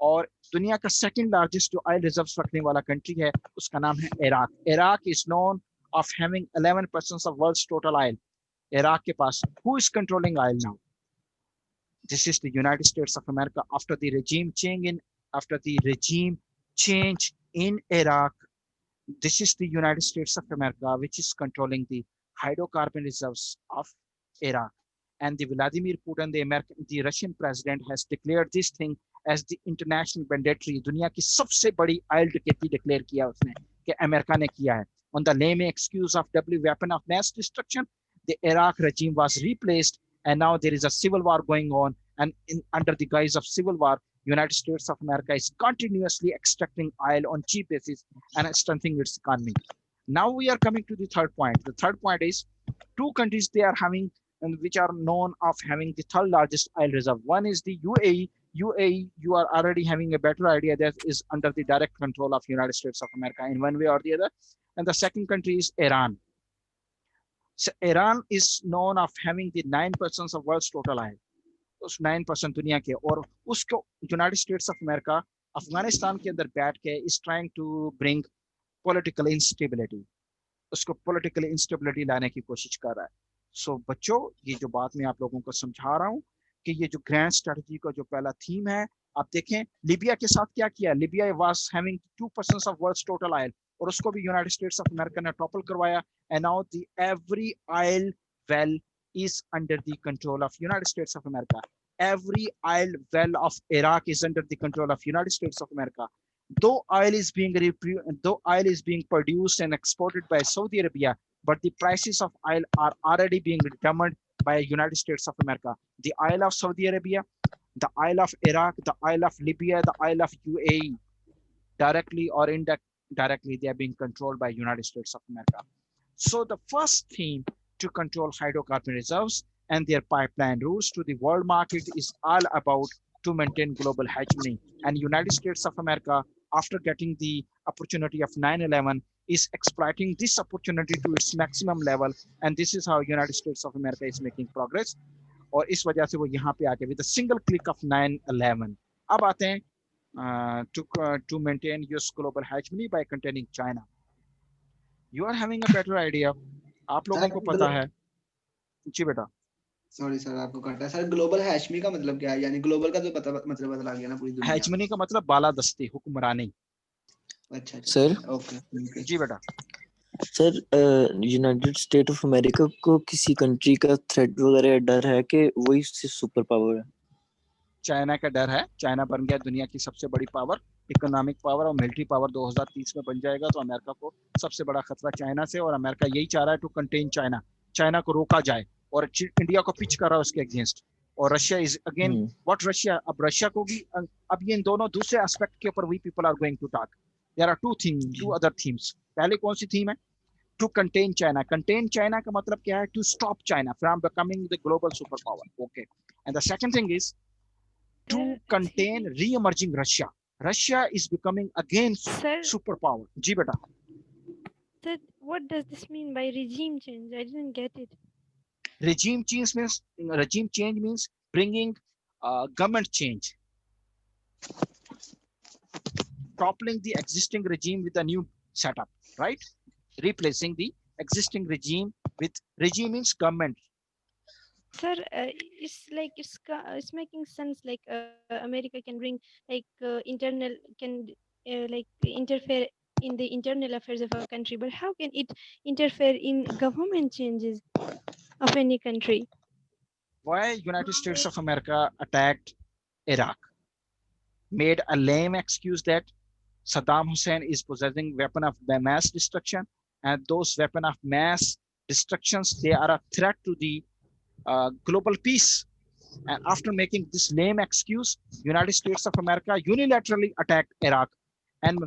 और दुनिया का सेकंड लार्जेस्ट जो ऑयल रिजर्व्स रखने वाला कंट्री है उसका नाम है Iraq. Iraq is known of having 11% of world's total oil. Iraq के पास who is controlling oil now? This is the United States of America. After the regime change in Iraq, this is the United States of America which is controlling the hydrocarbon reserves of Iraq. And the Vladimir Putin, the Russian president, has declared this thing as the international mandatory. दुनिया की सबसे बड़ी oil डकैती declare किया उसने कि America ने किया है, on the lame excuse of weapon of mass destruction, the Iraq regime was replaced, and now there is a civil war going on. And under the guise of civil war, United States of America is continuously extracting oil on cheap basis and strengthening its economy. Now we are coming to the third point. The third point is two countries they are having, and which are known of having the third largest oil reserve. One is the UAE. UAE, you are already having a better idea that is under the direct control of United States of America in one way or the other. And the second country is Iran. So Iran is known of having the 9% of world's total oil. उस 9% दुनिया के, और उसको United States of America Afghanistan के अंदर बैठ के is trying to bring political instability, उसको पॉलिटिकल इंस्टेबिलिटी लाने की कोशिश कर रहा है। सो बच्चों, ये जो बात मैं आप लोगों को समझा रहा हूँ कि ये जो ग्रैंड स्ट्रेटजी का जो पहला थीम है, आप देखें लीबिया के साथ क्या किया। Libya was having 2% of world's total oil, और उसको भी यूनाइटेड स्टेट्स ऑफ अमेरिका ने टॉपल करवाया। And now the every oil well is under the control of United States of America. Every oil well of Iraq is under the control of United States of America. Though oil is being produced and exported by Saudi Arabia, but the prices of oil are already being determined by United States of America. The oil of Saudi Arabia, the oil of Iraq, the oil of Libya, the oil of UAE, directly or indirectly, they are being controlled by United States of America. So the first theme to control hydrocarbon reserves and their pipeline routes to the world market is all about to maintain global hegemony. And United States of America, after getting the opportunity of 9/11, is exploiting this opportunity to its maximum level. And this is how United States of America is making progress. और इस वजह से वो यहाँ पे आके with a single click of 9/11 अब आते हैं to maintain US global hegemony by containing China. You are having a better idea. आप लोगों को पता है जी बेटा। सॉरी सर, आपको कटा सर। ग्लोबल हैशमी का मतलब क्या है? यानी ग्लोबल का तो पता मतलब बदला गया ना पूरी दुनिया। हैजमनी का मतलब बालादस्ती, हुक्मरानी। अच्छा सर ओके जी बेटा। Sir United state of America को किसी कंट्री का थ्रेट वगैरह डर है कि वही सुपर पावर है? चाइना का डर है। चाइना बन गया दुनिया की सबसे बड़ी पावर, इकोनॉमिक पावर और मिलिट्री पावर 2030 में बन जाएगा। तो अमेरिका को सबसे बड़ा खतरा चाइना से, और अमेरिका यही चाह रहा है टू कंटेन चाइना, चाइना को रोका जाए, और इंडिया को पिच कर रहा है उसके अगेंस्ट। और Russia is again what Russia, अब रशिया को भी अब ये इन दोनों दूसरे एस्पेक्ट के ऊपर we people are going to talk. There are two other themes. पहले कौन सी थीम है? To contain China. Contain China का मतलब क्या है? To stop China from becoming the global super power. Okay, and the second thing is to contain re-emerging Russia. Russia is becoming again superpower. जी बेटा। Sir, what does this mean by regime change? I didn't get it. Regime change means bringing government change, toppling the existing regime with a new setup, right? Replacing the existing regime with means government. Sir, it's like it's making sense. Like America can bring like internal like interfere in the internal affairs of a country, but how can it interfere in government changes of any country? Why United States of America attacked Iraq? Made a lame excuse that Saddam Hussein is possessing weapon of mass destruction, and those weapon of mass destructions, they are a threat to the global peace. And after making this lame excuse, United States of America unilaterally attacked Iraq, and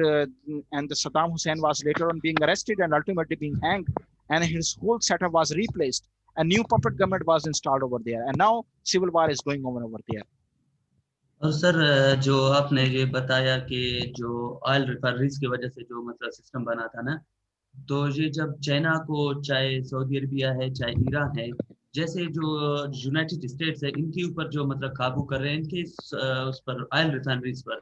the Saddam Hussein was later on being arrested and ultimately being hanged, and his whole setup was replaced. A new puppet government was installed over there, and now civil war is going on over there. और sir जो आपने ये बताया कि जो oil refineries की वजह से जो मतलब सिस्टम बना था ना, तो ये जब चाइना को, चाहे सऊदी अरबिया है चाहे ईरान है, जैसे जो यूनाइटेड स्टेट्स है, इनके ऊपर जो मतलब काबू कर रहे हैं इनके उस पर ऑयल रिफाइनरीज पर,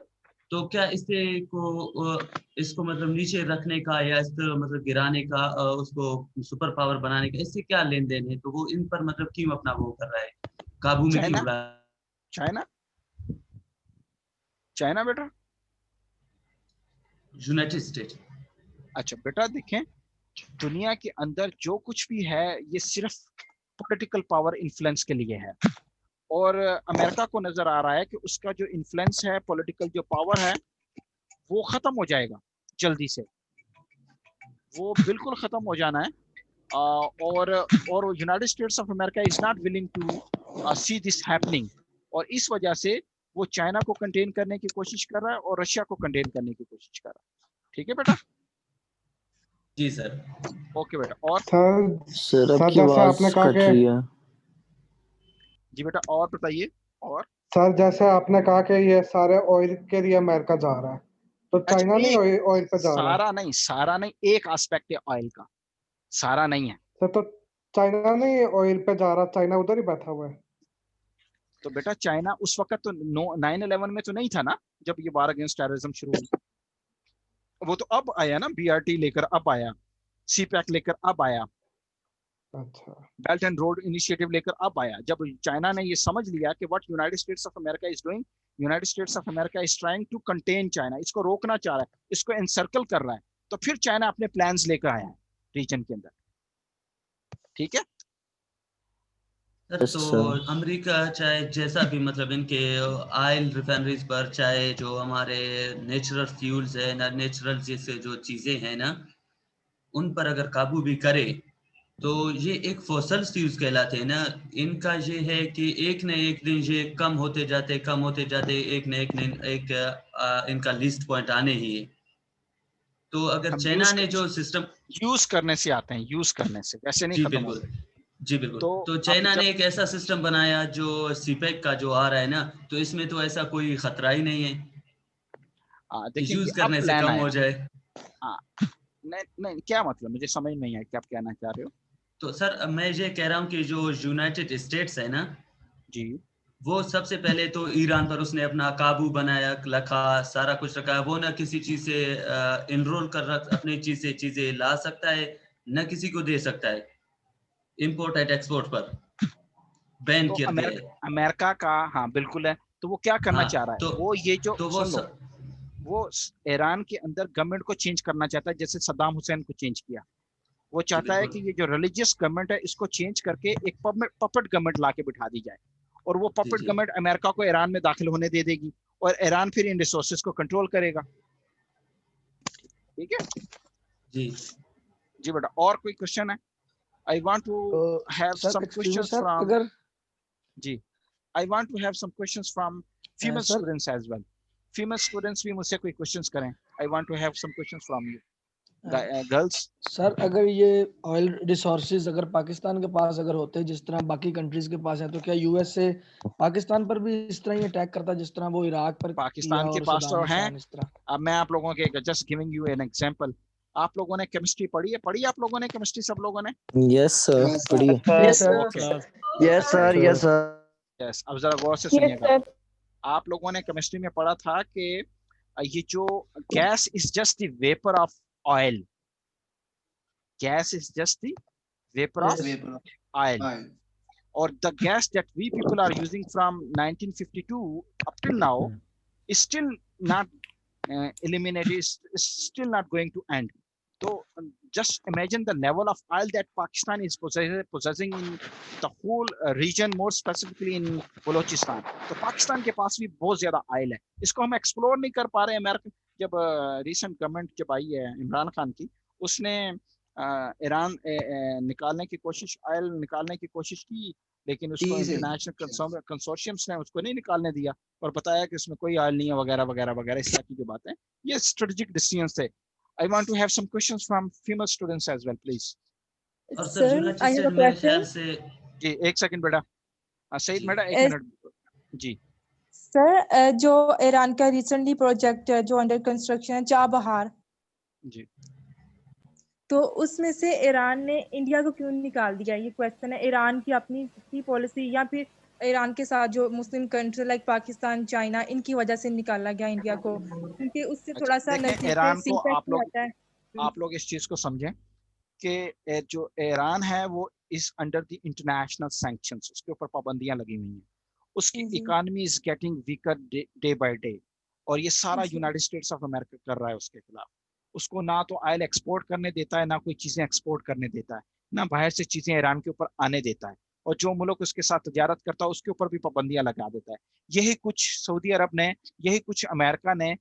तो क्या इसको मतलब नीचे रखने का या इसको मतलब गिराने का, उसको सुपर पावर बनाने का, इससे क्या लेन देन है? तो वो इन पर मतलब क्यों अपना वो कर रहा है, काबू में क्यों रहा है? चाइना बेटा, यूनाइटेड स्टेट। अच्छा बेटा, देखें दुनिया के अंदर जो कुछ भी है ये सिर्फ पॉलिटिकल पावर इन्फ्लुएंस के लिए है, और अमेरिका को नजर आ रहा है कि उसका जो इन्फ्लुएंस है, पॉलिटिकल जो पावर है, वो खत्म हो जाएगा जल्दी से, वो बिल्कुल खत्म हो जाना है। और United States of America is not willing to see this happening, और इस वजह से वो चाइना को कंटेन करने की कोशिश कर रहा है और रशिया को कंटेन करने की कोशिश कर रहा है। ठीक है बेटा? जी सर। ओके बेटा। और सर आपकी जैसे आवाज आपने कहा कट रही है। जी बेटा और बताइए। और सर जैसे आपने कहा कि ये सारे ऑयल के लिए अमेरिका जा रहा है, तो चाइना नहीं ऑयल पे जा रहा है? सारा नहीं, एक एस्पेक्ट है ऑयल का, सारा नहीं है। सर तो चाइना नहीं ऑयल पे जा रहा, चाइना उधर ही बैठा हुआ है। तो बेटा चाइना उस वक्त तो 9/11 में तो नहीं था ना, जब ये वार अगेंस्ट टेररिज्म शुरू हुई। वो तो अब आया ना, BRT लेकर अब आया, CPEC लेकर अब आया, अच्छा, बेल्ट एंड रोड इनिशिएटिव लेकर अब आया। जब चाइना ने ये समझ लिया कि what United States of America is doing, United States of America is trying to contain China, इसको रोकना चाह रहा है, इसको एनसर्कल कर रहा है, तो फिर चाइना अपने प्लान्स लेकर आया है रीजन के अंदर। ठीक है सर, तो अमेरिका चाहे जैसा भी मतलब इनके ऑयल रिफाइनरीज पर, चाहे जो हमारे नेचुरल फ्यूल्स है ना, नेचुरल जैसे जो चीजें हैं ना, उन पर अगर काबू भी करे तो ये एक फॉसिल फ्यूल्स कहलाते हैं ना। इनका ये है कि एक न एक दिन ये कम होते जाते, एक न एक इनका लिस्ट पॉइंट आने ही है। तो अगर चाइना ने जो सिस्टम यूज करने से आते हैं, यूज करने से वैसे नहीं खत्म होते। जी बिल्कुल। तो चाइना ने एक ऐसा सिस्टम बनाया जो CPEC का जो आ रहा है ना, तो इसमें तो ऐसा कोई खतरा ही नहीं है, यूज करने से कम हो जाए। नहीं क्या मतलब, मुझे समझ नहीं आया क्या आप कहना चाह रहे हो। तो सर मैं ये कह रहा हूँ कि जो यूनाइटेड स्टेट्स है ना जी, वो सबसे पहले तो ईरान पर उसने अपना काबू बनाया, रखा, सारा कुछ रखा। वो ना किसी चीज से इनरोल कर रख, अपनी चीज से चीजें ला सकता है, न किसी को दे सकता है। इंपोर्ट एंड एक्सपोर्ट पर बैन किया है अमेरिका का। हाँ बिल्कुल है। तो वो क्या करना चाह रहा है, तो वो ये जो तो सुन लो, वो ईरान के अंदर गवर्नमेंट को चेंज करना चाहता है, जैसे सद्दाम हुसैन को चेंज किया। वो चाहता है कि ये जो रिलीजियस गवर्नमेंट है इसको चेंज करके एक पपेट गवर्नमेंट लाके बिठा दी जाए, और वो पपेट गवर्नमेंट अमेरिका को ईरान में दाखिल होने दे देगी, और ईरान फिर इन रिसोर्सेज को कंट्रोल करेगा। ठीक है जी बेटा। और कोई क्वेश्चन है? I want to have some questions from I want to have some questions from female students as well. Female students भी मुझसे कोई questions करें। I want to have some questions from you, girls. Sir अगर ये oil resources अगर पाकिस्तान के पास अगर होते जिस तरह बाकी कंट्रीज के पास है, तो क्या US से पाकिस्तान पर भी इस तरह ही अटैक करता जिस तरह वो इराक पर पाकिस्तान के पास तो है। अब मैं आप लोगों के just giving you an example. आप लोगों ने केमिस्ट्री पढ़ी है? पढ़ी आप लोगों ने केमिस्ट्री? सब लोगों ने? यस सर पढ़ी है। Yes sir. यस अब जरा गौर से सुनिएगा। आप लोगों ने केमिस्ट्री में पढ़ा था कि ये जो gas is just the vapour of oil, gas is just the vapour of oil, और the gas that we people are using from 1952 up till now is still not eliminated, is still not going to end. So just imagine the level of oil that Pakistan is possessing in the whole region, more specifically in Balochistan. तो पाकिस्तान के पास भी बहुत ज्यादा oil है, इसको हम explore नहीं कर पा रहे हैं। अमेरिका जब रिसेंट गवर्नमेंट जब आई है इमरान खान की, उसने ईरान निकालने की कोशिश, ऑयल निकालने की कोशिश की, लेकिन उसको इंटरनेशनल कंसोर्शियम्स ने उसको नहीं निकालने दिया और बताया कि उसमें कोई ऑयल नहीं है वगैरह वगैरह वगैरह, इस तरह की जो बातें। ये स्ट्रेटेजिक डिसीजंस थे। I want to have some questions from female students as well, please. Sir, I have a question. जी एक सेकंड बेटा, सईद मैडम एक मिनट जी। सर जो ईरान का रिसेंटली प्रोजेक्ट है जो अंडर कंस्ट्रक्शन है चाबहार जी, तो उसमें से ईरान ने इंडिया को क्यों निकाल दिया? ये क्वेश्चन है। ईरान की अपनी पॉलिसी या फिर ईरान के साथ जो Muslim country like Pakistan, China, इनकी वजह से निकाला गया इंडिया को, क्योंकि उससे थोड़ा सा ईरान को आप लोग इस चीज को समझें कि जो ईरान है वो is under the international sanctions, उसके ऊपर पाबंदियां लगी हुई हैं, उसकी economy is getting weaker day by day, और ये सारा यूनाइटेड स्टेट्स ऑफ अमेरिका कर रहा है उसके खिलाफ। उसको ना तो ऑयल एक्सपोर्ट करने देता है, ना कोई चीजें एक्सपोर्ट करने देता है, ना बाहर से चीजें ईरान के ऊपर आने देता है, और जो मुल्क उसके साथ तजारत करता है उसके ऊपर भी पाबंदियां लगा देता है। यही कुछ सऊदी अरब ने, यही कुछ अमेरिका ने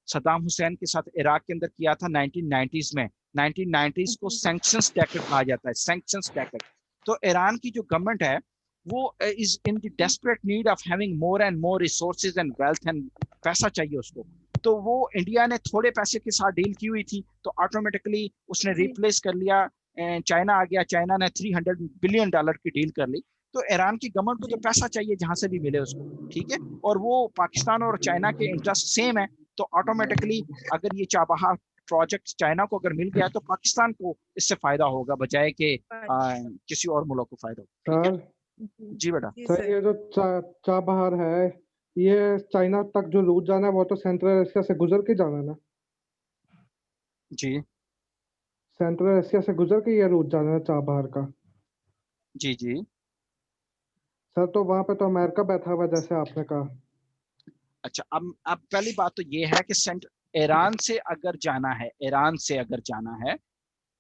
सद्दाम हुसैन के साथ इराक के अंदर किया था 1990s में। 1990s को सैंक्शंस टैकल कहा जाता है, सैंक्शंस टैकल। तो ईरान की जो गवर्नमेंट है वो is in the desperate need of having more and more resources and wealth, and पैसा चाहिए उसको। तो वो इंडिया ने थोड़े पैसे के साथ डील की हुई थी, तो ऑटोमेटिकली उसने रिप्लेस कर लिया, चाइना आ गया, चाइना ने $300 बिलियन की डील कर ली। तो ईरान की गवर्नमेंट को तो पैसा चाहिए जहां से भी मिले उसको, ठीक है। और वो पाकिस्तान और चाइना के इंटरेस्ट सेम है, तो ऑटोमेटिकली अगर ये चाबहार प्रोजेक्ट चाइना को अगर मिल गया तो पाकिस्तान को इससे फायदा होगा, बजाय कि किसी और मुल्क को फायदा हो, ठीक है। जी बेटा। सर ये जो चाबहार है, ये चाइना तक जो रूट जाना है वो तो सेंट्रल एशिया से गुजर के जाना है ना? जी सेंट्रल एशिया से गुजर के ये रूट जाना है चाबहार का। जी जी सर तो वहां पे तो अमेरिका बैठा हुआ जैसे आपने कहा। अच्छा, अब पहली बात तो ये है कि ईरान से अगर जाना है, ईरान से अगर जाना है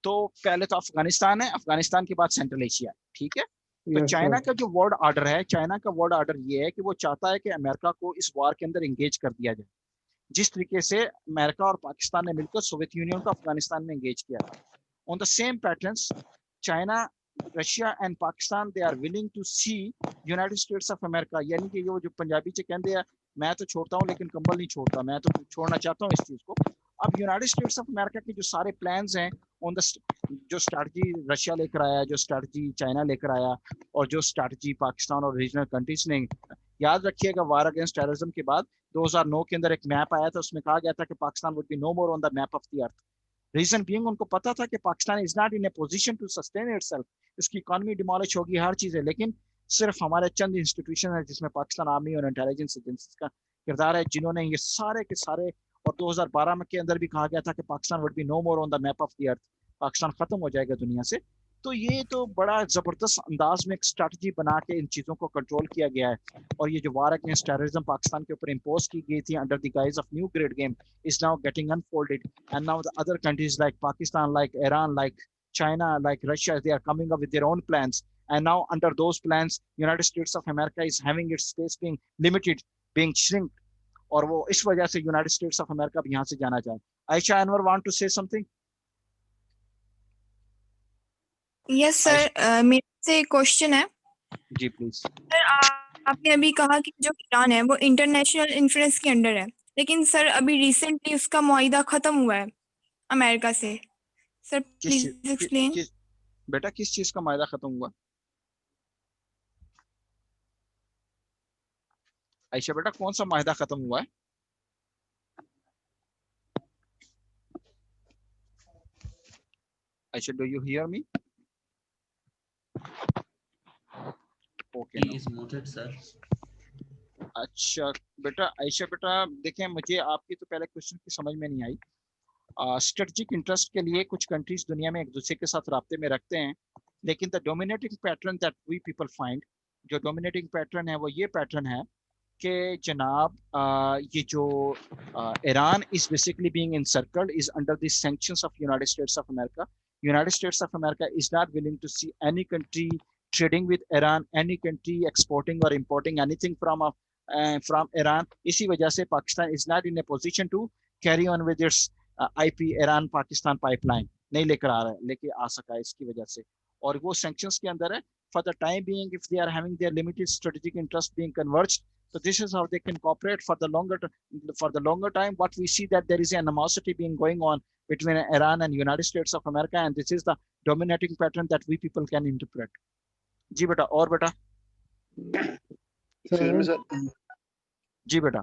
तो पहले तो अफगानिस्तान है, अफगानिस्तान के बाद सेंट्रल एशिया, ठीक है। तो चाइना का जो वर्ड ऑर्डर है, चाइना का वर्ड ऑर्डर ये है कि वो चाहता है कि अमेरिका को इस वार के अंदर एंगेज कर दिया जाए, जिस तरीके से अमेरिका और पाकिस्तान ने मिलकर सोवियत यूनियन को अफगानिस्तान में एंगेज किया था। On the same patterns China, Russia and Pakistan they are willing to see United States of America, यानी कि वो जो पंजाबी च कहते हैं मैं तो छोड़ता हूँ लेकिन कंबल नहीं छोड़ता, मैं तो छोड़ना चाहता हूँ इस चीज को। अब यूनाइटेड स्टेट्स ऑफ अमेरिका के जो सारे प्लान्स हैं, ऑन द जो स्ट्रैटेजी रशिया लेकर आया, जो स्ट्रैटेजी चाइना लेकर आया, और जो स्ट्रैटेजी पाकिस्तान और रीजनल कंट्रीज ने, याद रखिएगा वार अगेंस्ट टेररिज्म के बाद 2009 के अंदर एक मैप आया था, उसमें कहा गया था कि Pakistan would be no more on the map of the earth. Reason being उनको पता था कि Pakistan is not in a position to sustain itself, इसकी इकोनॉमी डिमोलिश होगी, हर चीज है, लेकिन सिर्फ हमारे चंद इंस्टीट्यूशन है जिसमें पाकिस्तान आर्मी और इंटेलिजेंस एजेंसीज का किरदार है, जिन्होंने ये सारे के सारे, और 2012 में के अंदर भी कहा गया था कि Pakistan would be no more on the map of the earth, Pakistan खत्म हो जाएगा दुनिया से। तो ये तो बड़ा जबरदस्त अंदाज में एक स्ट्रैटेजी बना के इन चीजों को कंट्रोल किया गया है। और ये जो वार अगेंस्ट टेररिज्म पाकिस्तान के ऊपर इम्पोज की गई थी under the guys of new grade game is now getting unfolded, and now the other countries like Pakistan, like Iran, like China, like Russia, they are coming up with their own plans, and now under those plans United States of America is having its space being limited, being shrink, और वो इस वजह से United States of America भी यहाँ से जाना चाहे। Ayesha Anwar want to say something? Yes sir, मेरे से एक क्वेश्चन है। जी प्लीज। सर आपने अभी कहा कि जो ईरान है वो इंटरनेशनल इन्फ्लुएंस के अंडर है, लेकिन सर अभी रिसेंटली उसका मुआहिदा खत्म हुआ है अमेरिका से। Sir please explain. बेटा किस चीज का मुआहिदा खत्म हुआ? आयशा बेटा कौन सा मुआहिदा खत्म हुआ है? Ayesha, do you hear me? Okay, he is muted sir. अच्छा बेटा, आयशा बेटा देखें, मुझे आपकी तो पहले क्वेश्चन की समझ में नहीं आई। स्ट्रेटजिक इंटरेस्ट के लिए कुछ कंट्रीज दुनिया में एक दूसरे के साथ राब्ते में रखते हैं, लेकिन the dominating pattern that we people find, जो डोमिनेटिंग पैटर्न है वो ये पैटर्न है कि जनाब ये जो Iran is basically being encircled is under the sanctions of United States of America. United States of America is not willing to see any country trading with Iran, any country exporting और importing anything from Iran. इसी वजह से Pakistan is not in a position to carry on with its IP Iran Pakistan pipeline, नहीं लेकर आ रहा है, लेके आ सका है इसकी वजह से, और वो सैंक्शंस के अंदर है। For the time being if they are having their limited strategic interest being converged, so this is how they can cooperate for the longer time. What we see that there is an animosity being going on between Iran and United States of America, and this is the dominating pattern that we people can interpret. जी बेटा, और बेटा? जी बेटा।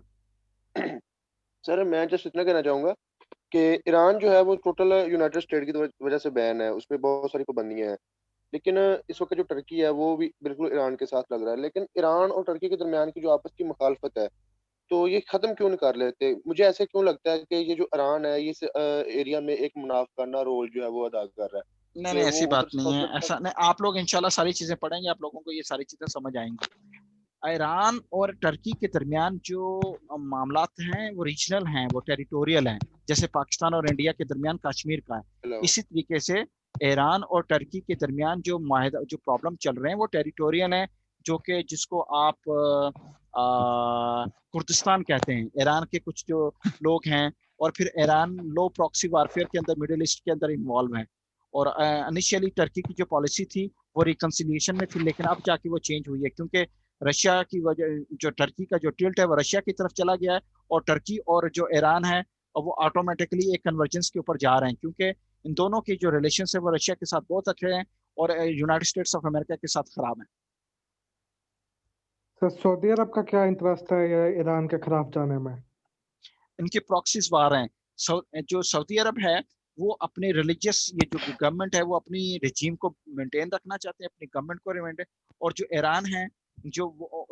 Sir मैं just इतना कहना चाहूंगा कि Iran जो है वो टोटल यूनाइटेड स्टेट की वजह से बैन है, उसमें बहुत सारी पाबंदियां हैं, लेकिन इस वक्त जो टर्की है वो भी बिल्कुल ईरान के साथ लग रहा है। लेकिन ईरान और टर्की के दरमियान की जो आपस की मुखालफत है, तो ये खत्म क्यों नहीं कर लेते? मुझे ऐसे क्यों लगता है कि ये जो ईरान है ये एरिया में एक मुनाफिकाना रोल जो है वो अदा कर रहा है। नहीं ऐसी बात नहीं है, ऐसा नहीं। आप लोग इंशाल्लाह सारी चीजें पढ़ेंगे, आप लोगों को ये सारी चीजें समझ आएंगी। ईरान और टर्की के दरमियान जो मामलात हैं वो रीजनल हैं, वो टेरिटोरियल हैं, जैसे पाकिस्तान और इंडिया के दरमियान कश्मीर का है। इसी तरीके से ईरान और टर्की के दरमियान जो माहिदा जो प्रॉब्लम चल रहे हैं वो टेरिटोरियल हैं, जो कि जिसको आप कुर्दिस्तान कहते हैं। ईरान के कुछ जो लोग हैं और फिर ईरान लो प्रॉक्सी वारफेयर के अंदर मिडिल ईस्ट के अंदर इन्वॉल्व है। और इनिशियली टर्की की जो पॉलिसी थी वो रिकंसिलिएशन में थी, लेकिन अब जाके वो चेंज हुई है क्योंकि रशिया की वजह, जो टर्की का जो टिल्ट है वो रशिया की तरफ चला गया है, और टर्की और जो ईरान है वो ऑटोमेटिकली एक कन्वर्जेंस के ऊपर जा रहे हैं, क्योंकि इन दोनों के जो रिलेशन है वो रशिया के साथ बहुत अच्छे हैं और यूनाइटेड स्टेट्स ऑफ अमेरिका के साथ खराब हैं। सर सऊदी अरब का क्या इंटरेस्ट है ये ईरान के खिलाफ जाने में? इनके प्रॉक्सीज वार हैं। जो सऊदी अरब है वो अपने रिलीजियस, ये जो गवर्नमेंट है वो अपनी रिजीम को मेंटेन रखना चाहते हैं, अपनी गवर्नमेंट को मेंटेन। और जो ईरान है, जो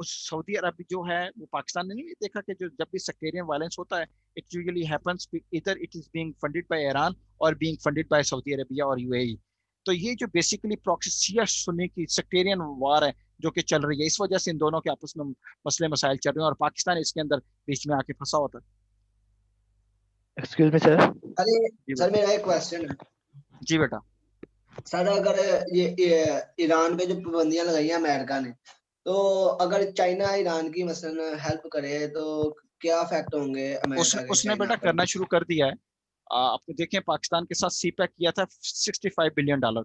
सऊदी अरब जो है वो पाकिस्तान ने नहीं देखा कि जो जब भी सेक्टेरियन वायलेंस होता है इट यूजुअली हैपेंस इधर it is being funded by Iran और being funded by Saudi Arabia और यूएई। तो ये जो बेसिकली प्रॉक्सी शिया सुन्नी की सेक्टेरियन वार है जो कि चल रही है, इस वजह से इन दोनों के आपस में मसले मसाइल चल रहे हैं और पाकिस्तान इसके अंदर बीच में आके फंसा होता है। Excuse me sir. अरे सर मेरा एक क्वेश्चन है। जी बेटा। सर अगर ये ईरान पे जो पाबंदियां लगाई हैं अमेरिका ने, तो अगर चाइना ईरान की मसलन हेल्प करे तो क्या इफेक्ट होंगे अमेरिका के? उसने बेटा करना शुरू कर दिया है। आपको देखें पाकिस्तान के साथ सीपैक किया था $65 बिलियन का,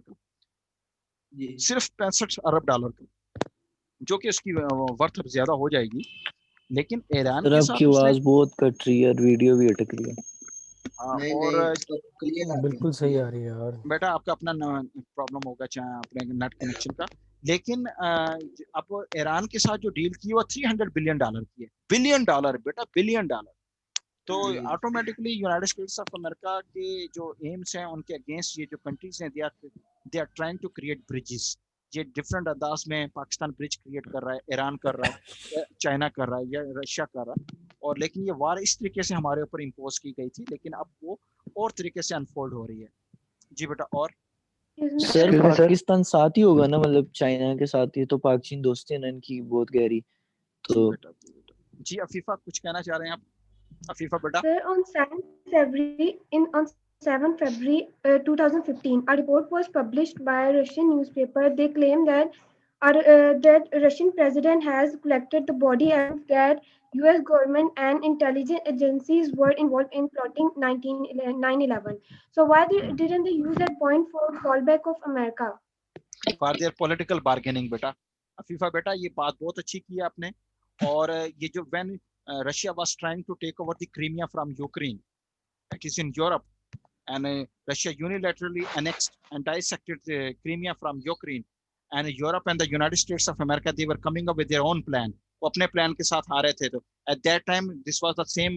सिर्फ $65 अरब का, जो कि उसकी वर्थ ज्यादा हो जाएगी। लेकिन ईरान के साथ आपकी आवाज बहुत कट रही है और वीडियो भी अटक रही है। और बिल्कुल सही आ रही है यार। बेटा आपका अपना प्रॉब्लम होगा चाहे अपने नेट कनेक्शन का। लेकिन अब ईरान के साथ जो डील की वो $300 बिलियन की है। बिलियन डॉलर बेटा, बिलियन डॉलर। तो automatically United States of America के जो एम्स हैं उनके अगेंस्ट ये जो कंट्रीज हैं they are trying to create bridges. ये डिफरेंट अंदाज में पाकिस्तान ब्रिज क्रिएट कर रहा है, ईरान कर रहा है, चाइना कर रहा है या रशिया कर रहा है। और लेकिन ये वार इस तरीके से हमारे ऊपर इम्पोज की गई थी, लेकिन अब वो और तरीके से अनफोल्ड हो रही है। जी बेटा। और सर पाकिस्तान साथ ही होगा ना, मतलब चाइना के साथ ही तो पाक चीन दोस्ती है ना इनकी बहुत गहरी। तो जी अफीफा कुछ कहना चाह रहे हैं आप? अफीफा बेटा। Sir, on 7 February 2015, a report was published by a Russian newspaper. They claim that that Russian president has collected the body and that U.S. government and intelligence agencies were involved in plotting 9/11. So why didn't they use that point for fallback of America? For their political bargaining बेटा। अफीफा बेटा ये बात बहुत अच्छी की है आपने। और ये जो when Russia was trying to take over the Crimea from Ukraine, it is in Europe, and Russia unilaterally annexed and dissected the Crimea from Ukraine, and Europe and the United States of America, they were coming up with their own plan. वो अपने plan के साथ आ रहे थे। तो at that time this was the same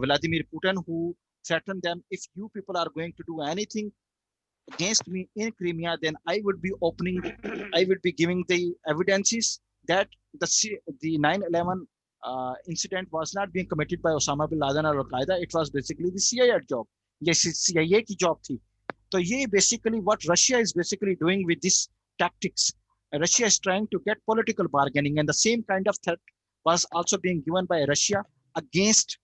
Vladimir Putin who threatened them, if you people are going to do anything against me in Crimea, then I would be giving the evidences that the 9/11 incident was not being committed by Osama bin Laden or Al-Qaeda. It was basically the CIA job. Yes, CIA की job थी। तो ये basically what Russia is basically doing with this tactics. Russia is trying to get political bargaining, and the same kind of threat was also being given by Russia against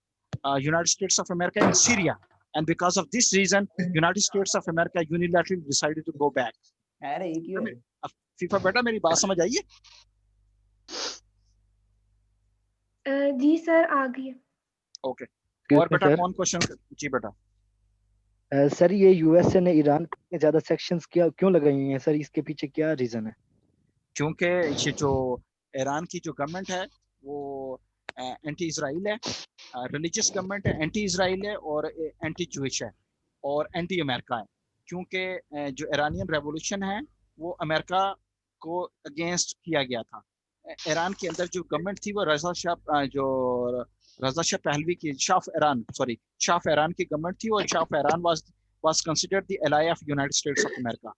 United States of America in Syria. And because of this reason, United States of America unilaterally decided to go back. FIFA बेटा मेरी बात समझ आई है? जी sir आ गई। Okay. और बेटा कौन question? जी बेटा। सर ये यूएसए ने ईरान पे ज्यादा सेक्शंस क्यों लगाई हुई हैं सर, इसके पीछे क्या रीजन है? क्योंकि ये जो ईरान की जो गवर्नमेंट है वो एंटी इजराइल है, रिलीजियस गवर्नमेंट है, एंटी इजराइल है और एंटी जूइश है और एंटी अमेरिका है। क्योंकि जो ईरानियन रेवोल्यूशन है वो अमेरिका को अगेंस्ट किया गया था। ईरान के अंदर जो गवर्नमेंट थी वो रजा शाह पहलवी की शाह ईरान की गवर्नमेंट थी और शाह Iran was considered the ally of United States of America.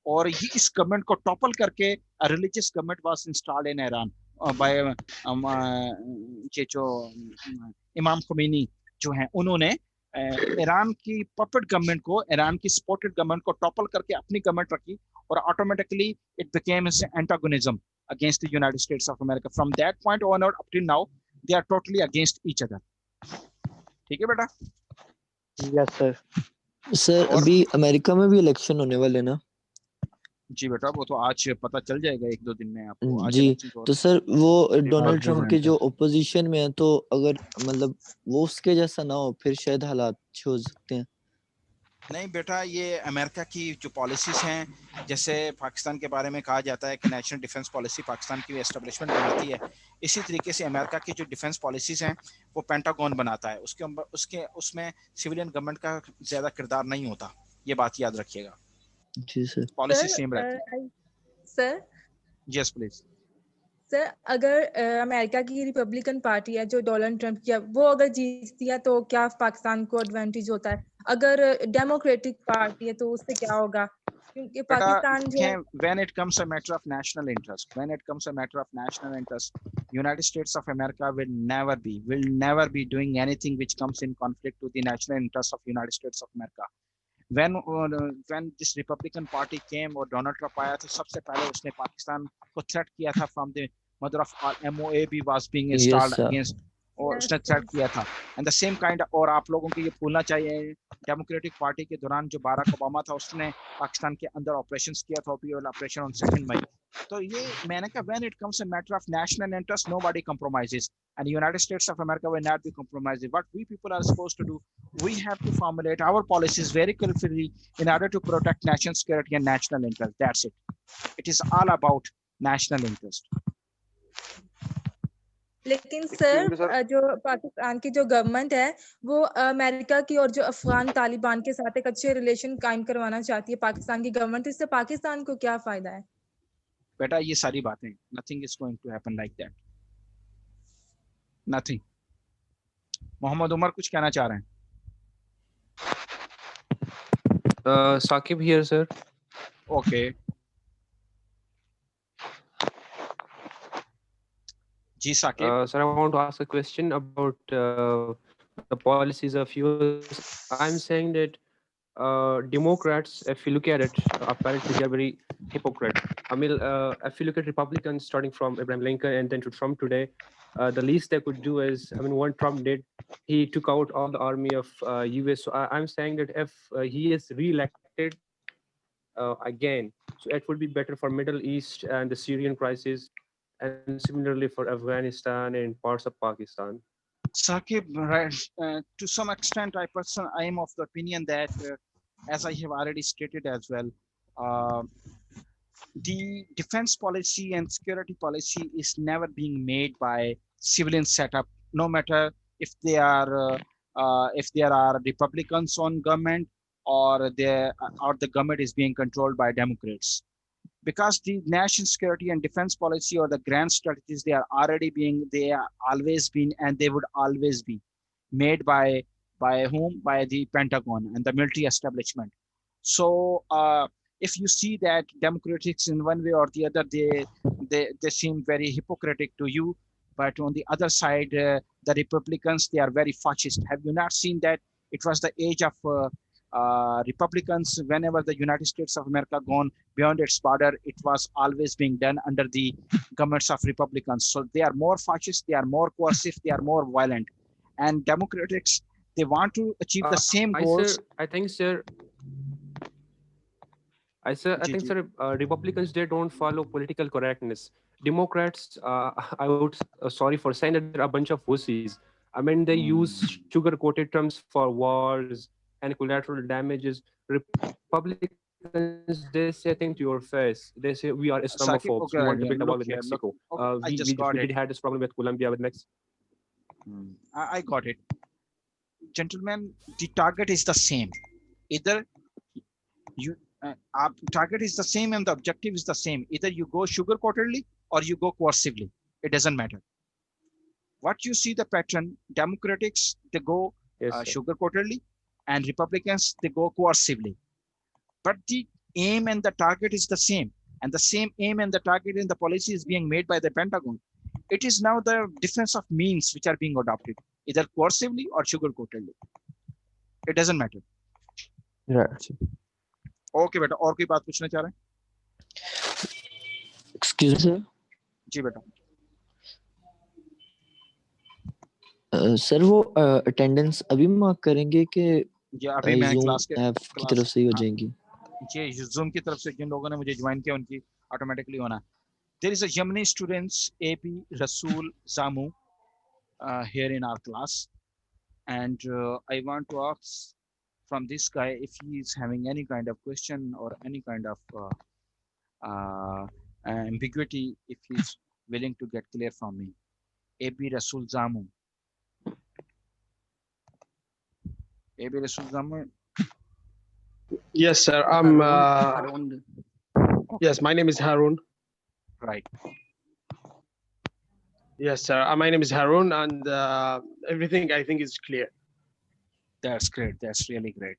और ये इस गवर्नमेंट को टॉपल करके religious government was installed in Iran by ये जो इमाम खुमैनी जो हैं उन्होंने ईरान की पपेट गवर्नमेंट को, ईरान की सपोर्टेड गवर्नमेंट को टॉपल करके अपनी गवर्नमेंट रखी और automatically it became antagonism against the United States of America. From that point onward up till now, they are totally against each other. ठीक है बेटा? Yes sir. सर अभी अमेरिका में भी इलेक्शन होने वाले ना? जी बेटा, वो तो आज पता चल जाएगा 1-2 दिन में आपको। आज जी, इलेक्शन हो तो रहे सर वो डोनाल्ड ट्रम्प के रिप्रेजेंट जो ओपोजिशन में है, तो अगर मतलब वो उसके जैसा ना हो, फिर शायद हालात अच्छे हो सकते हैं। नहीं बेटा, ये अमेरिका की जो पॉलिसीज हैं, जैसे पाकिस्तान के बारे में कहा जाता है कि नेशनल डिफेंस पॉलिसी पाकिस्तान की एस्टेब्लिशमेंट बनाती है, इसी तरीके से अमेरिका की जो डिफेंस पॉलिसीज हैं वो पेंटागन बनाता है। उसके उसमें सिविलियन गवर्नमेंट का ज्यादा किरदार नहीं होता, ये बात याद रखिएगा। जी सर। पॉलिसी सेम रहती है। Sir yes please. सर, अगर अमेरिका की रिपब्लिकन पार्टी है जो डोनाल्ड ट्रंप की है, वो अगर जीतती है तो क्या पाकिस्तान को एडवांटेज होता है? अगर डेमोक्रेटिक पार्टी है तो उससे क्या होगा? क्योंकि पाकिस्तान जो है when it comes a matter of national interest, United States of America will never be doing anything which comes in conflict to the national interest of United States of America. When this Republican Party came और Donald Trump आया, तो सबसे पहले उसने पाकिस्तान को threat किया था from the mother of all MOAB was being Yes, installed sir. against, और उसने थ्रेट किया था। एंड द सेम काइंड, और आप लोगों को ये भूलना चाहिए, डेमोक्रेटिक पार्टी के दौरान जो बाराक ओबामा था, उसने पाकिस्तान के अंदर ऑपरेशंस किया था, ओपी वाला ऑपरेशन ऑन 2 मई। तो ये मैंने कहा, when it comes a matter of national interest, nobody compromises, and United States of America will not be compromising. What we people are supposed to do, we have to formulate our policies very carefully in order to protect national security and national interest. That's it. It is all about national interest. लेकिन sir, जो पाकिस्तान की जो government है वो America की और जो अफगान तालिबान के साथ एक अच्छे रिलेशन कायम करवाना चाहती है पाकिस्तान की गवर्नमेंट, इससे पाकिस्तान को क्या फायदा है? बेटा, ये सारी बातें, nothing is going to happen like that. Nothing. Mohammad Umar कुछ कहना चाह रहे हैं? Saqib here, sir. Okay. Ji Saqib. Sir, I want to ask a question about the policies of US. I'm saying that Democrats, if you look at it, apparently they are very hypocrite. I mean, if you look at Republicans, starting from Abraham Lincoln and then to Trump today, the least they could do is, I mean, what Trump did, he took out all the army of US. So I'm saying that if he is re-elected again, so it would be better for Middle East and the Syrian crisis, and similarly for Afghanistan and parts of Pakistan. Saqib, right, to some extent, I am of the opinion that, as I have already stated as well, the defense policy and security policy is never being made by civilian setup, no matter if they are there are Republicans on government or the government is being controlled by Democrats. Because the national security and defense policy or the grand strategies, they are always been, and they would always be made by whom? By the Pentagon and the military establishment. So if you see that Democrats in one way or the other, they seem very hypocritic to you, but on the other side, the Republicans, they are very fascist. Have you not seen that? It was the age of Republicans. Whenever the United States of America gone beyond its border, it was always being done under the governments of Republicans. So they are more fascist, they are more coercive, they are more violent. And Democrats, they want to achieve the same goals. I think, sir, Republicans, they don't follow political correctness. Democrats, I would, sorry for saying that, they're a bunch of pussies. I mean, they use sugar-coated terms for wars and collateral damages. Republicans, they say things to your face. They say we are Islamophobes. Okay, we want to build a wall with Mexico. We did had this problem with Colombia, with Mexico. I got it. Gentlemen, the target is the same. Either you target is the same and the objective is the same. Either you go sugar-coatedly or you go coercively. It doesn't matter. What you see the pattern, Democrats, they go sugar-coatedly, and Republicans, they go coercively. But the aim and the target is the same. And the same aim and the target in the policy is being made by the Pentagon. It is now the difference of means which are being adopted, either coercively or sugar-coatedly. It doesn't matter. Right. Okay, बेटा, और कोई बात पूछना चाह रहे हैं? Excuse me, sir. जी बेटा. Sir, वो अटेंडेंस अभी मार्क करेंगे कि अभी मैं क्लास के ऐप की तरफ से ही हो जाएंगी? ये जूम की तरफ से जिन लोगों ने मुझे ज्वाइन किया उनकी ऑटोमेटिकली होना. There is a Yemeni student, AP Rasool Zamu, here in our class, and I want to ask from this guy if he is having any kind of question or any kind of ambiguity, if he's willing to get clear from me. AP Rasool Zamu. AP Rasool Zamu. Yes, sir. Yes, my name is Harun. Right. Yes, sir. My name is Harun, and everything I think is clear. That's great. That's really great.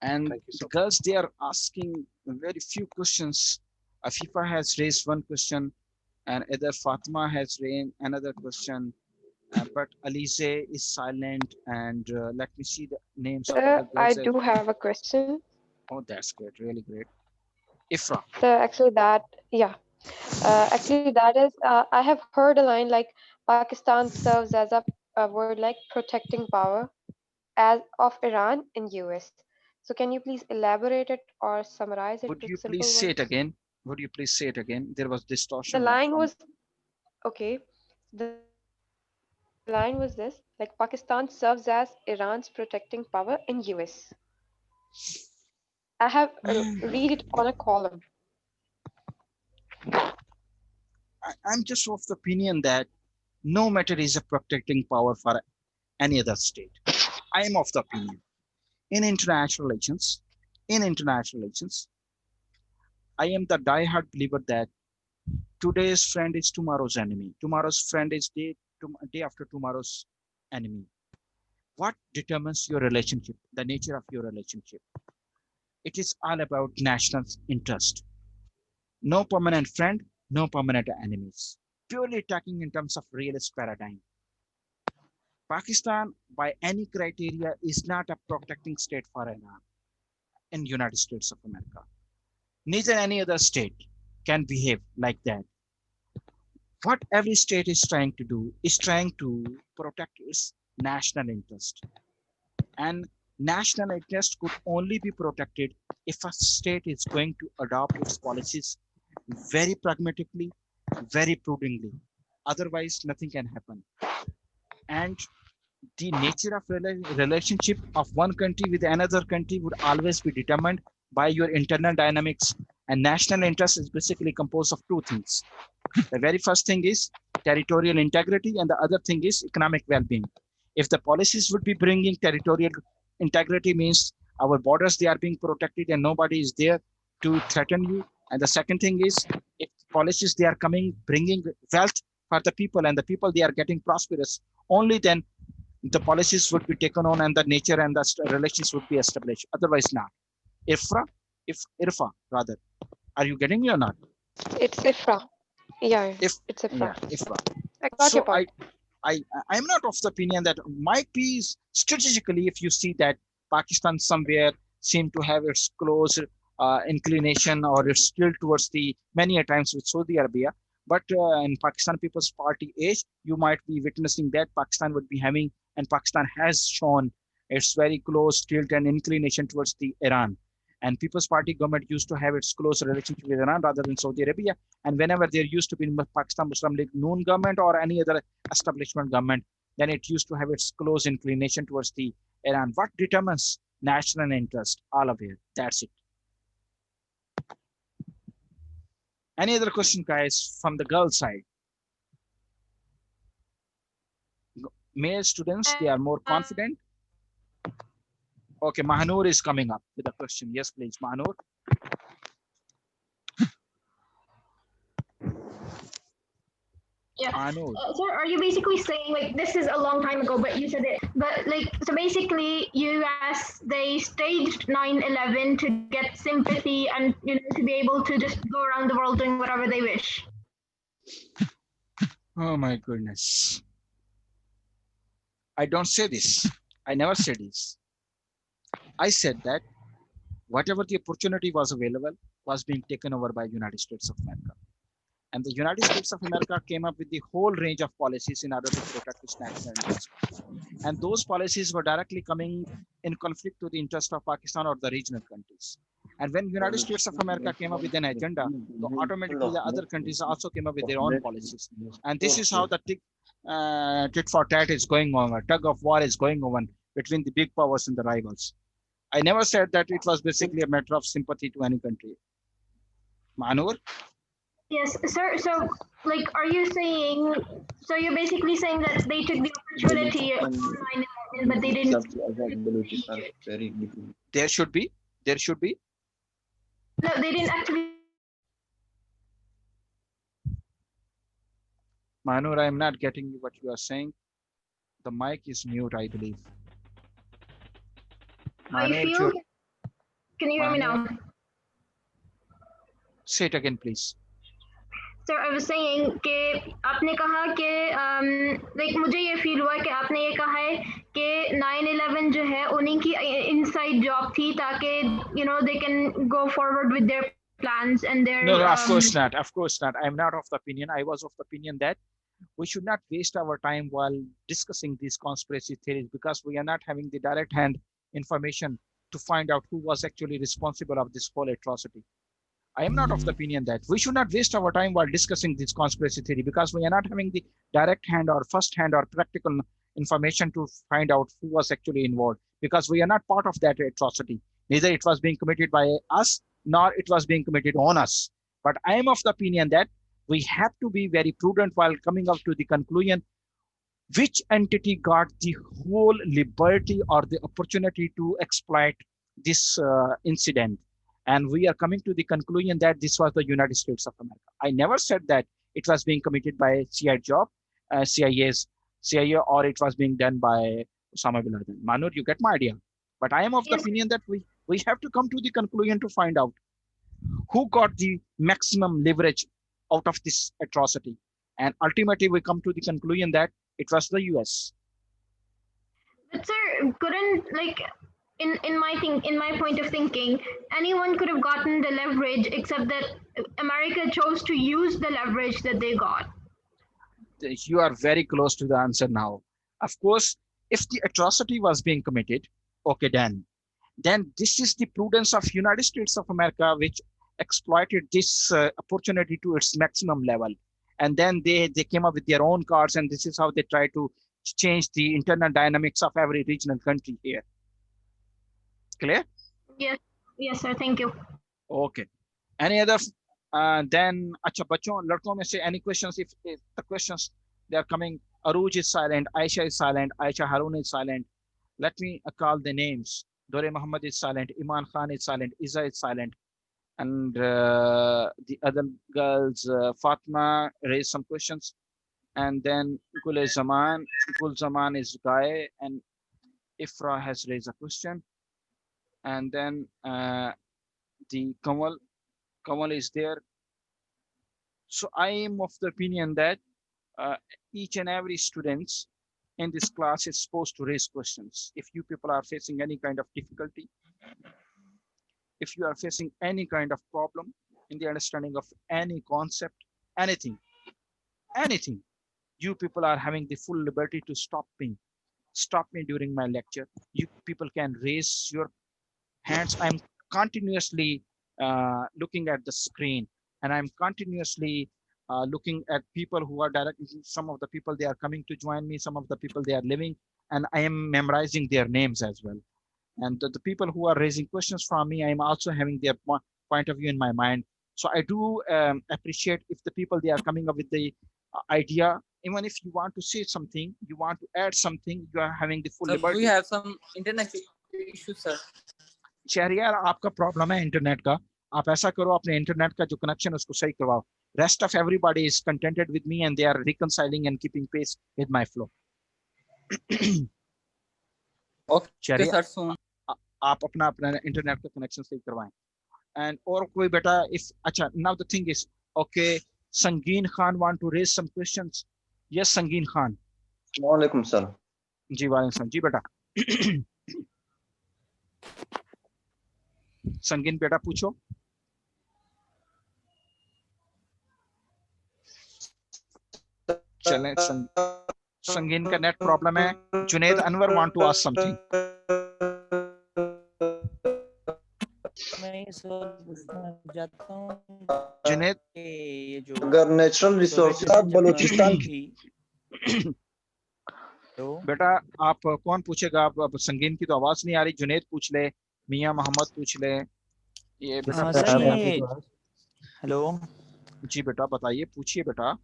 And the girls, they are asking very few questions. Afifa has raised one question, and either Fatima has raised another question, but Alize is silent. And let me see the names of the Sir, I girls. do have a question. Oh, that's great. Really great. Ifra. So actually that is, I have heard a line like Pakistan serves as a word like protecting power as of Iran in US. So can you please elaborate it or summarize it Would with you simple please say it words? again? Would you please say it again? There was distortion. The line from- was, okay. The line was this, like Pakistan serves as Iran's protecting power in US. I have read it on a column. I'm just of the opinion that no matter is a protecting power for any other state. I am of the opinion. In international relations, I am the diehard believer that today's friend is tomorrow's enemy. Tomorrow's friend is day after tomorrow's enemy. What determines your relationship, the nature of your relationship? It is all about national interest. No permanent friend, no permanent enemies. Purely talking in terms of realist paradigm. Pakistan, by any criteria, is not a protecting state for Iran in United States of America. Neither any other state can behave like that. What every state is trying to do is trying to protect its national interest. And national interest could only be protected if a state is going to adopt its policies very pragmatically, very prudently. Otherwise, nothing can happen. And the nature of relationship of one country with another country would always be determined by your internal dynamics. And national interest is basically composed of two things. The very first thing is territorial integrity, and the other thing is economic well-being. If the policies would be bringing territorial integrity, means our borders, they are being protected and nobody is there to threaten you. And the second thing is, if policies, they are bringing wealth for the people, and the people, they are getting prosperous, only then the policies would be taken on and the nature and the relations would be established. Otherwise not. Irfa rather. Are you getting me or not? It's Ifra. Yeah, it's Ifra. Yeah, Ifra. I got So your point. I'm not of the opinion that might be strategically, if you see that Pakistan somewhere seem to have its close inclination or its tilt towards the many a times with Saudi Arabia. But in Pakistan People's Party age, you might be witnessing that Pakistan would be having, and Pakistan has shown its very close tilt and inclination towards the Iran. And People's Party government used to have its close relationship with Iran rather than Saudi Arabia. And whenever there used to be Pakistan Muslim League Noon government or any other establishment government, then it used to have its close inclination towards the Iran. What determines national interest? All of it. That's it. Any other question, guys, from the girl side? Male students, they are more confident. Okay, Mahanur is coming up with a question. Yes, please, Mahanur. Yeah. So are you basically saying like this is a long time ago, but you said it, but like, so basically US, they staged 9/11 to get sympathy and, you know, to be able to just go around the world doing whatever they wish. Oh my goodness. I don't say this. I never said this. I said that whatever the opportunity was available was being taken over by United States of America. And the United States of America came up with the whole range of policies in order to protect its national interests. And those policies were directly coming in conflict to the interest of Pakistan or the regional countries. And when United States of America came up with an agenda, so automatically the other countries also came up with their own policies. And this is how the tit for tat is going on, a tug of war is going on between the big powers and the rivals. I never said that it was basically a matter of sympathy to any country. Manur? Yes, sir. So, like, are you saying? So you're basically saying that they took the opportunity of 9/11, but they didn't. There should be. No, they didn't actually. Manur, I am not getting what you are saying. The mic is mute, I believe. Manur, Can you hear me now? Say it again, please. Sir, I was saying कि आपने कहा कि like मुझे ये feel हुआ कि आपने ये कहा है कि 9/11 जो है उन्हीं की inside job थी ताकि they can go forward with their plans and their. No, of course not. Of course not. I'm not of the opinion. I was of the opinion that we should not waste our time while discussing these conspiracy theories because we are not having the direct hand information to find out who was actually responsible of this whole atrocity. I am not of the opinion that we should not waste our time while discussing this conspiracy theory because we are not having the direct hand or first hand or practical information to find out who was actually involved because we are not part of that atrocity. Neither it was being committed by us nor it was being committed on us. But I am of the opinion that we have to be very prudent while coming up to the conclusion which entity got the whole liberty or the opportunity to exploit this incident. And we are coming to the conclusion that this was the United States of America. I never said that it was being committed by CIA or it was being done by Osama bin Laden. Manur, you get my idea. But I am of the opinion that we have to come to the conclusion to find out who got the maximum leverage out of this atrocity. And ultimately, we come to the conclusion that it was the US. But sir, couldn't in my point of thinking, anyone could have gotten the leverage except that America chose to use the leverage that they got. You are very close to the answer now. Of course, if the atrocity was being committed, okay, then this is the prudence of United States of America, which exploited this opportunity to its maximum level. And then they came up with their own cards, and this is how they try to change the internal dynamics of every regional country here. Clear? Yes, sir. Thank you. Okay. Any other? Then, अच्छा बच्चों, लड़कों में से any questions? If the questions they are coming, Aruj is silent, Aisha is silent, Aisha Harun is silent. Let me call the names. Dore Muhammad is silent, Iman Khan is silent, Iza is silent, and the other girls, Fatma raised some questions, and then Gul Zaman is Guy, and Ifra has raised a question. And then the Kamal is there. So I am of the opinion that each and every students in this class is supposed to raise questions. If you people are facing any kind of difficulty, if you are facing any kind of problem in the understanding of any concept, anything, you people are having the full liberty to stop me during my lecture. You people can raise your hands. I'm continuously looking at the screen, and I'm continuously looking at people who are directly, some of the people they are coming to join me, some of the people they are leaving, and I am memorizing their names as well. And the people who are raising questions from me, I am also having their point of view in my mind. So I do appreciate if the people they are coming up with the idea, even if you want to say something, you want to add something, you are having the full liberty. We have some internet issues, sir. Shahryar आपका problem है internet का, आप ऐसा करो अपने internet का जो connection उसको सही करवाओ. Rest of everybody is contented with me and they are reconciling and keeping pace with my flow. Okay, sir, soon. आप अपना इंटरनेट का कनेक्शन सही करवाएं. And और कोई बेटा if अच्छा, now the thing is, okay, Sangeen Khan want to raise some questions. Yes, Sangeen Khan. वालेकुम सर. जी वालेकुम सलाम. जी बेटा. संगीन बेटा पूछो. चलें, संगीन का नेट प्रॉब्लम है. Junaid Anwar want to ask something. मैं ये सवाल पूछना चाहता हूँ जुनेद, कि ये जो अगर नेचुरल रिसोर्सेज बलूचिस्तान की तो बेटा आप कौन पूछेगा? आप संगीन की तो आवाज नहीं आ रही। जुनेद पूछ ले, मियां मोहम्मद पूछ ले। ये बेटा सर ये हेलो जी बेटा बताइए, पूछिए बेटा।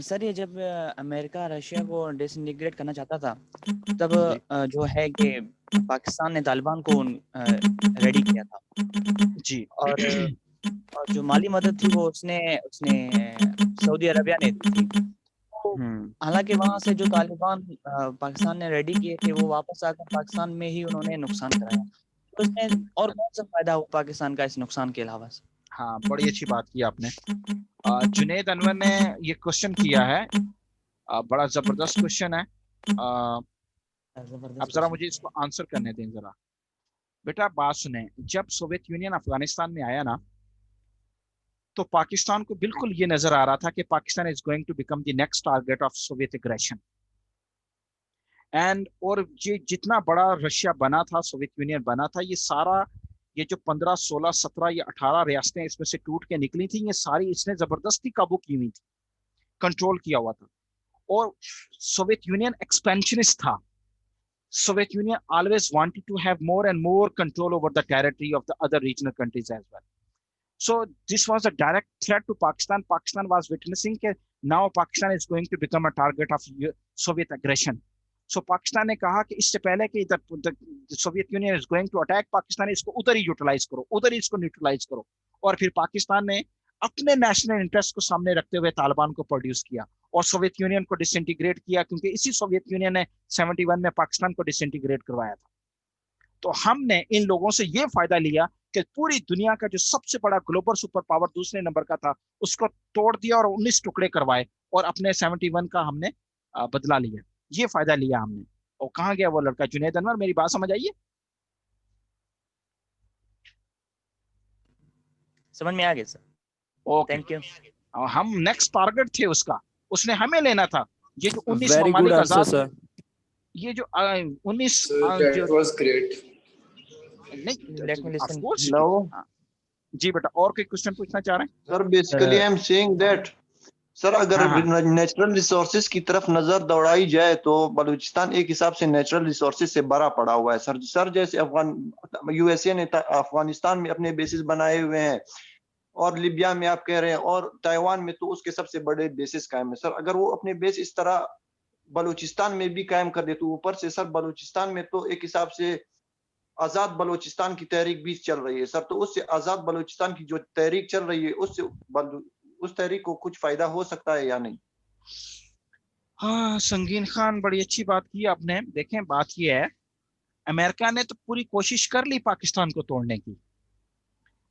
सर ये जब अमेरिका रशिया को डिसइंटीग्रेट करना चाहता था तब जो है कि पाकिस्तान ने तालिबान को रेडी किया था जी, और जो माली मदद थी वो उसने सऊदी अरबिया ने दी थी। हालांकि वहां से जो तालिबान पाकिस्तान ने रेडी किए थे वो वापस आकर पाकिस्तान में ही उन्होंने नुकसान कराया। तो इसमें और कौन सा फायदा हुआ पाकिस्तान का इस नुकसान के अलावा? हाँ, बड़ी अच्छी बात की आपने। जुनेद अनवर ने ये क्वेश्चन किया है, बड़ा जबरदस्त क्वेश्चन है। अब जरा मुझे इसको आंसर करने दें जरा। बेटा बात सुने, जब सोवियत यूनियन अफगानिस्तान में आया ना तो पाकिस्तान को बिल्कुल ये नजर आ रहा था कि Pakistan is going to become the next target of Soviet aggression and और ये जितना बड़ा रशिया बना था, सोवियत यूनियन बना था, ये सारा ये जो 15, 16, 17 या 18 रियासतें इसमें से टूट के निकली थी, ये सारी इसने जबरदस्ती काबू की हुई थी, कंट्रोल किया हुआ था। और सोवियत यूनियन एक्सपेंशनिस्ट था। Soviet union always wanted to have more and more control over the territory of the other regional countries as well. So this was a direct threat to Pakistan. Pakistan was witnessing that now Pakistan is going to become a target of Soviet aggression. So Pakistan ने कहा कि इससे पहले कि the Soviet Union is going to attack Pakistan, इसको उधर ही utilise करो, उधर ही इसको न्यूट्रलाइज करो। और फिर पाकिस्तान ने अपने नेशनल इंटरेस्ट को सामने रखते हुए तालिबान को प्रोड्यूस किया और सोवियत यूनियन को डिसइंटीग्रेट किया, क्योंकि इसी सोवियत यूनियन ने 71 में पाकिस्तान को डिसइंटीग्रेट करवाया था। तो हमने इन लोगों से ये फायदा लिया कि पूरी दुनिया का जो सबसे बड़ा ग्लोबल सुपर पावर दूसरे नंबर का था उसको तोड़ दिया और 19 टुकड़े करवाए और अपने 71 का हमने बदला लिया। ये फायदा लिया हमने। और कहाँ गया वो लड़का जुनैद अनवर? मेरी बात समझ आइए? समझ में आ गया सर। Okay, thank you. हम नेक्स्ट टारगेट थे उसका, उसने हमें लेना था। ये जो 19 ममालिक आजाद, ये जो 19 जी बेटा, और कोई क्वेश्चन पूछना चाह रहे हैं? Sir basically I am saying that sir अगर नेचुरल रिसोर्सेज की तरफ नजर दौड़ाई जाए तो बलूचिस्तान एक हिसाब से नेचुरल रिसोर्सेज से भरा पड़ा हुआ है सर। जैसे यूएसए ने अफगानिस्तान में अपने बेसिस बनाए हुए हैं और लिबिया में आप कह रहे हैं और ताइवान में तो उसके सबसे बड़े बेसिस कायम है सर। अगर वो अपने बेस इस तरह बलूचिस्तान में भी कायम कर दे तो ऊपर से सर बलूचिस्तान में तो एक हिसाब से आजाद बलूचिस्तान की तहरीक भी चल रही है सर। तो उससे आजाद बलूचिस्तान की जो तहरीक चल रही है उससे उस तहरीक को कुछ फायदा हो सकता है या नहीं? हाँ संगीन खान, बड़ी अच्छी बात की आपने। देखें बात ये है, अमेरिका ने तो पूरी कोशिश कर ली पाकिस्तान को तोड़ने की।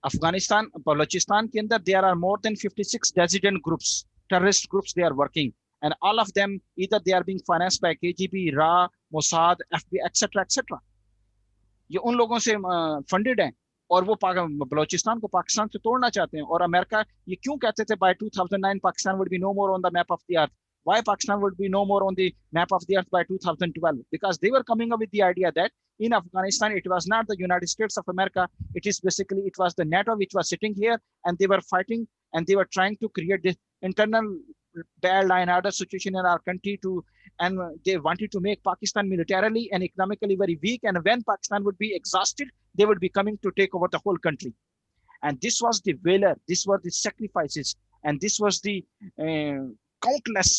अफगानिस्तान बलूचिस्तान के अंदर there are more than 56 dissident groups, terrorist groups, they are working and all of them either they are being financed by KGB, रा, मोसाद, एफबी एक्सेट्रा एक्सेट्रा। ये उन लोगों से फंडेड हैं और वो बलूचिस्तान को पाकिस्तान से तोड़ना चाहते हैं। और अमेरिका ये क्यों कहते थे by 2009 Pakistan would be no more on the map of the earth? Why Pakistan would be no more on the map of the earth by 2012? Because they were coming up with the idea that in Afghanistan it was not the United States of America, it was the NATO which was sitting here, and they were fighting and they were trying to create this internal bad line order situation in our country and they wanted to make Pakistan militarily and economically very weak, and when Pakistan would be exhausted they would be coming to take over the whole country. And this was the valor, these were the sacrifices, and this was the countless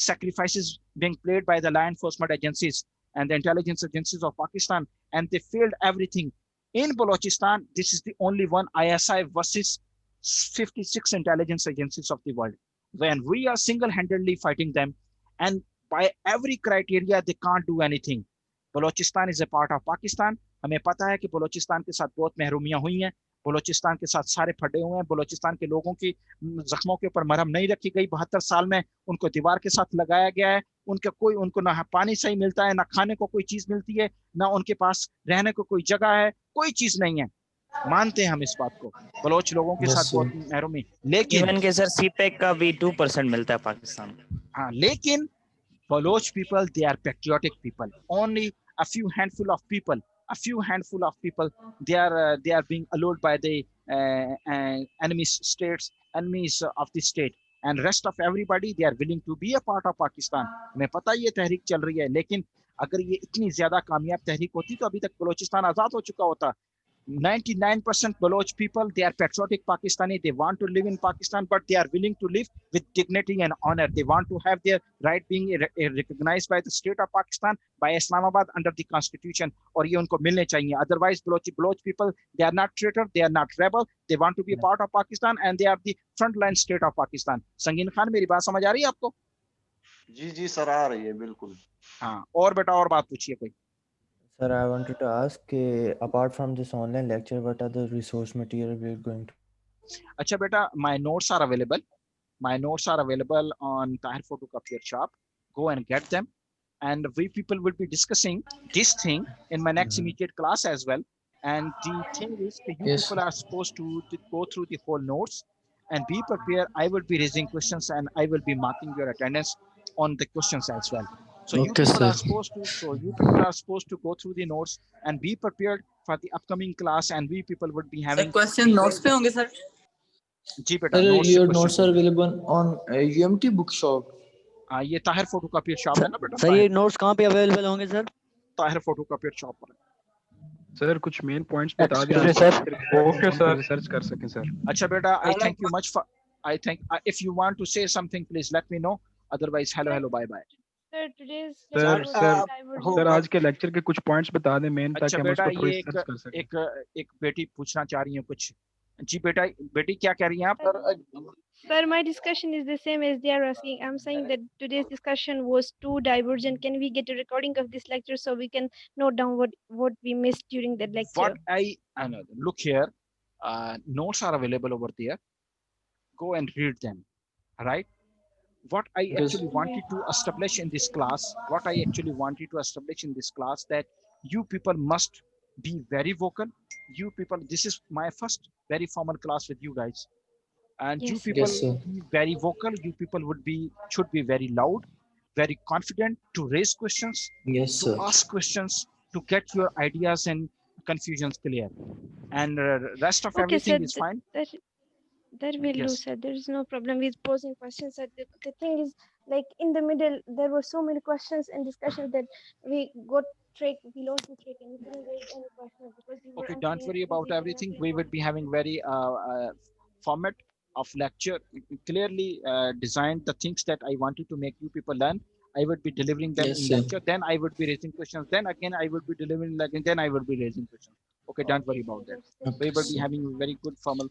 sacrifices being played by the law enforcement agencies and the intelligence agencies of Pakistan, and they failed everything. In Balochistan, this is the only one, ISI versus 56 intelligence agencies of the world, when we are single-handedly fighting them, and by every criteria they can't do anything. Balochistan is a part of Pakistan. हमें पता है कि बलोचिस्तान के साथ बहुत महरूमियां हुई हैं, बलोचिस्तान के साथ सारे फटे हुए हैं, बलोचिस्तान के लोगों की जख्मों के ऊपर मरहम नहीं रखी गई। 72 साल में उनको दीवार के साथ लगाया गया है। उनको ना पानी सही मिलता है, ना खाने को कोई चीज मिलती है, ना उनके पास रहने को कोई जगह है, कोई चीज नहीं है। मानते हैं हम इस बात को, बलोच लोगों के साथ बहुत महरूमी। लेकिन सर सीपेक का भी 2% मिलता है पाकिस्तान को। हाँ, लेकिन Baloch people, they are patriotic people. Only a few handful of people a few handful of people, they are being allured by the enemies of the state, and rest of everybody they are willing to be a part of Pakistan. हमें पता है ये तहरीक चल रही है, लेकिन अगर ये इतनी ज्यादा कामयाब तहरीक होती तो अभी तक बलोचिस्तान आजाद हो चुका होता। 99% Baloch people, they are patriotic Pakistani. They want to live in Pakistan, but they are willing to live with dignity and honor. They want to have their right being recognized by the state of Pakistan, by Islamabad under the constitution. और ये उनको मिलने चाहिए. Otherwise, Baloch people, they are not traitor, they are not rebel. They want to be a part of Pakistan, and they are the frontline state of Pakistan. संगीन खान, मेरी बात समझ आ रही है आपको? जी जी सर, आ रही है बिल्कुल। हाँ, और बेटा और बात पूछिए कोई। Sir, I wanted to ask, apart from this online lecture, what are the resource material we are going to? अच्छा बेटा, my notes are available. My notes are available on Tahir Photocopier shop. Go and get them. And we people will be discussing this thing in my next immediate class as well. And the thing is, you people are supposed to go through the whole notes and be prepared. I will be raising questions and I will be marking your attendance on the questions as well. So you people are supposed to go through the notes and be prepared for the upcoming class, and we people would be having question notes पे होंगे sir? जी बेटा, your notes are available on UMT bookshop. हाँ, ये Tahir photocopy shop है ना बेटा? Sir ये notes कहाँ पे अवेलेबल होंगे सर? ताहिर फोटोकॉपी शॉप पर। सर कुछ मेन पॉइंट्स बता दें सर। ओके सर, रिसर्च कर सकें सर। अच्छा बेटा, I thank you much for, I think if you want to say something, please let me know. Otherwise, hello, bye bye. Sir आज के लेक्चर के कुछ पॉइंट्स बता दें मेन, ताकि हम उसको थोड़ी रिसर्च कर सकें। एक बेटी पूछना चाह रही है कुछ। जी बेटा, बेटी क्या कह रही हैं आप? Sir, my discussion is the same as they are asking. I'm saying that today's discussion was too divergent. Can we get a recording of this lecture so we can note down what we missed during that lecture? What I know, look here, notes are available over there. Go and read them, right? What I actually wanted to establish in this class, that you people must be very vocal. You people, this is my first very formal class with you guys. And you people be very vocal. You people should be very loud, very confident to raise questions, to ask questions, to get your ideas and confusions clear. And rest of everything is fine. That will do, sir. There is no problem with posing questions. Sir. The thing is, like in the middle, there were so many questions and discussions that we lost the track and we couldn't raise any questions because we were. Okay, don't worry about everything. We would be having very format of lecture, clearly designed the things that I wanted to make you people learn. I would be delivering them in lecture. Then I would be raising questions. Then again, I would be delivering and then I would be raising questions. Okay, don't worry about that. We will be having very good formal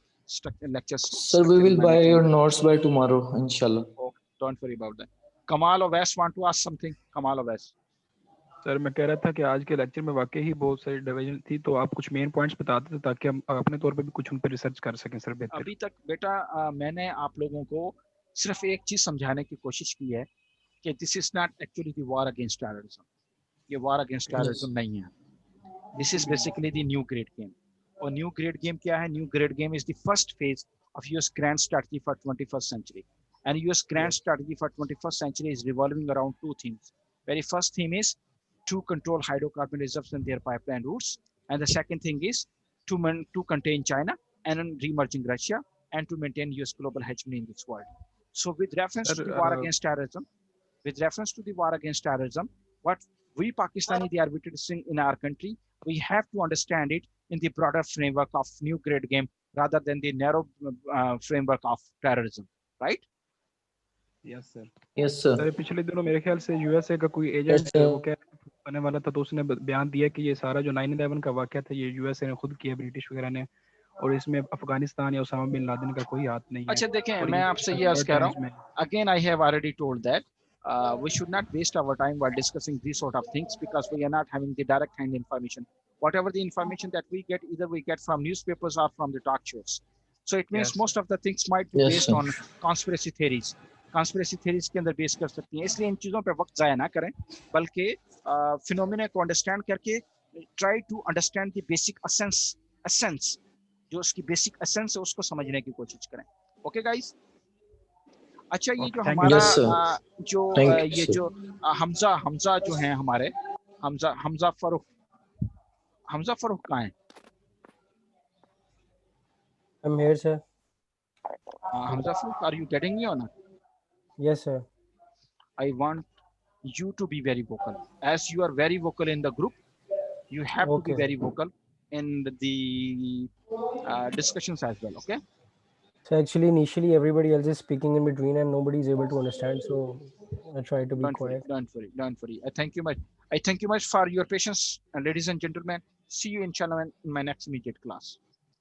lectures. Sir, we will buy your notes by tomorrow, inshallah. Oh, don't worry about that. Kamal Awais want to ask something. Kamal Awais. Sir मैं कह रहा था कि आज के lecture में वाकई ही बहुत सारी डिवीजन थी, तो आप कुछ मेन पॉइंट्स बता दें ताकि हम अपने तौर पे भी कुछ उन पर रिसर्च कर सकें सर बेहतर। अभी तक बेटा मैंने आप लोगों को सिर्फ एक चीज समझाने की कोशिश की है कि this is not actually the war against terrorism. ये वॉर अगेंस्ट टेररिज्म नहीं है। This is basically the new grade game. और न्यू ग्रेड गेम क्या है? New grade game is the first phase of US grand strategy for 21st century. And US grand strategy for 21st century is revolving around two themes. Very first theme is to control hydrocarbon reserves and their pipeline routes, and the second thing is to contain China and re-emerging Russia and to maintain US global hegemony in this world. So with reference to the war against terrorism, what we Pakistani they are witnessing in our country, we have to understand it in the broader framework of new grade game rather than the narrow framework of terrorism, right? Yes sir. Sir पिछले दिनों मेरे ख्याल से USA का कोई agent वो क्या होने वाला था, तो उसने बयान दिया कि ये सारा जो 9/11 का वाकया था ये यूएसए ने खुद किया, ब्रिटिश वगैरह ने, और इसमें अफगानिस्तान या उसामा बिन लादेन का कोई हाथ नहीं है। अच्छा देखें, मैं आपसे ये अर्ज कह रहा हूँ, again I have already told that we should not waste our time while discussing these sort of things because we are not having the direct hand information. Whatever the information that we get, either we get from newspapers or from the talk shows. So it means most of the things might be based on conspiracy theories. Conspiracy theories के अंदर base कर सकती हैं, इसलिए इन चीज़ों पे वक्त ज़ाया ना करें, बल्कि फिनोमिना को अंडरस्टैंड करके try to understand the basic essence, जो उसकी बेसिक एसेंस है उसको समझने की कोशिश करें। Okay guys? अच्छा, ये जो हमारा हमजा जो हैं हमारे हमजा फारूक, Hamza Farooq कहाँ है? I'm here, sir. Hamza Farooq, are you getting me or not? Yes, sir. I want you to be very vocal. As you are very vocal in the group, you have to be Okay. very vocal in the discussions as well. Okay. So actually, initially everybody else is speaking in between and nobody is able to understand. So I try to be quiet. Don't worry. I thank you much for your patience. And ladies and gentlemen, see you inshallah in my next immediate class.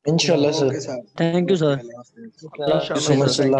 Inshallah, sir. Okay, sir. Thank you, sir. Thank you so much, sir.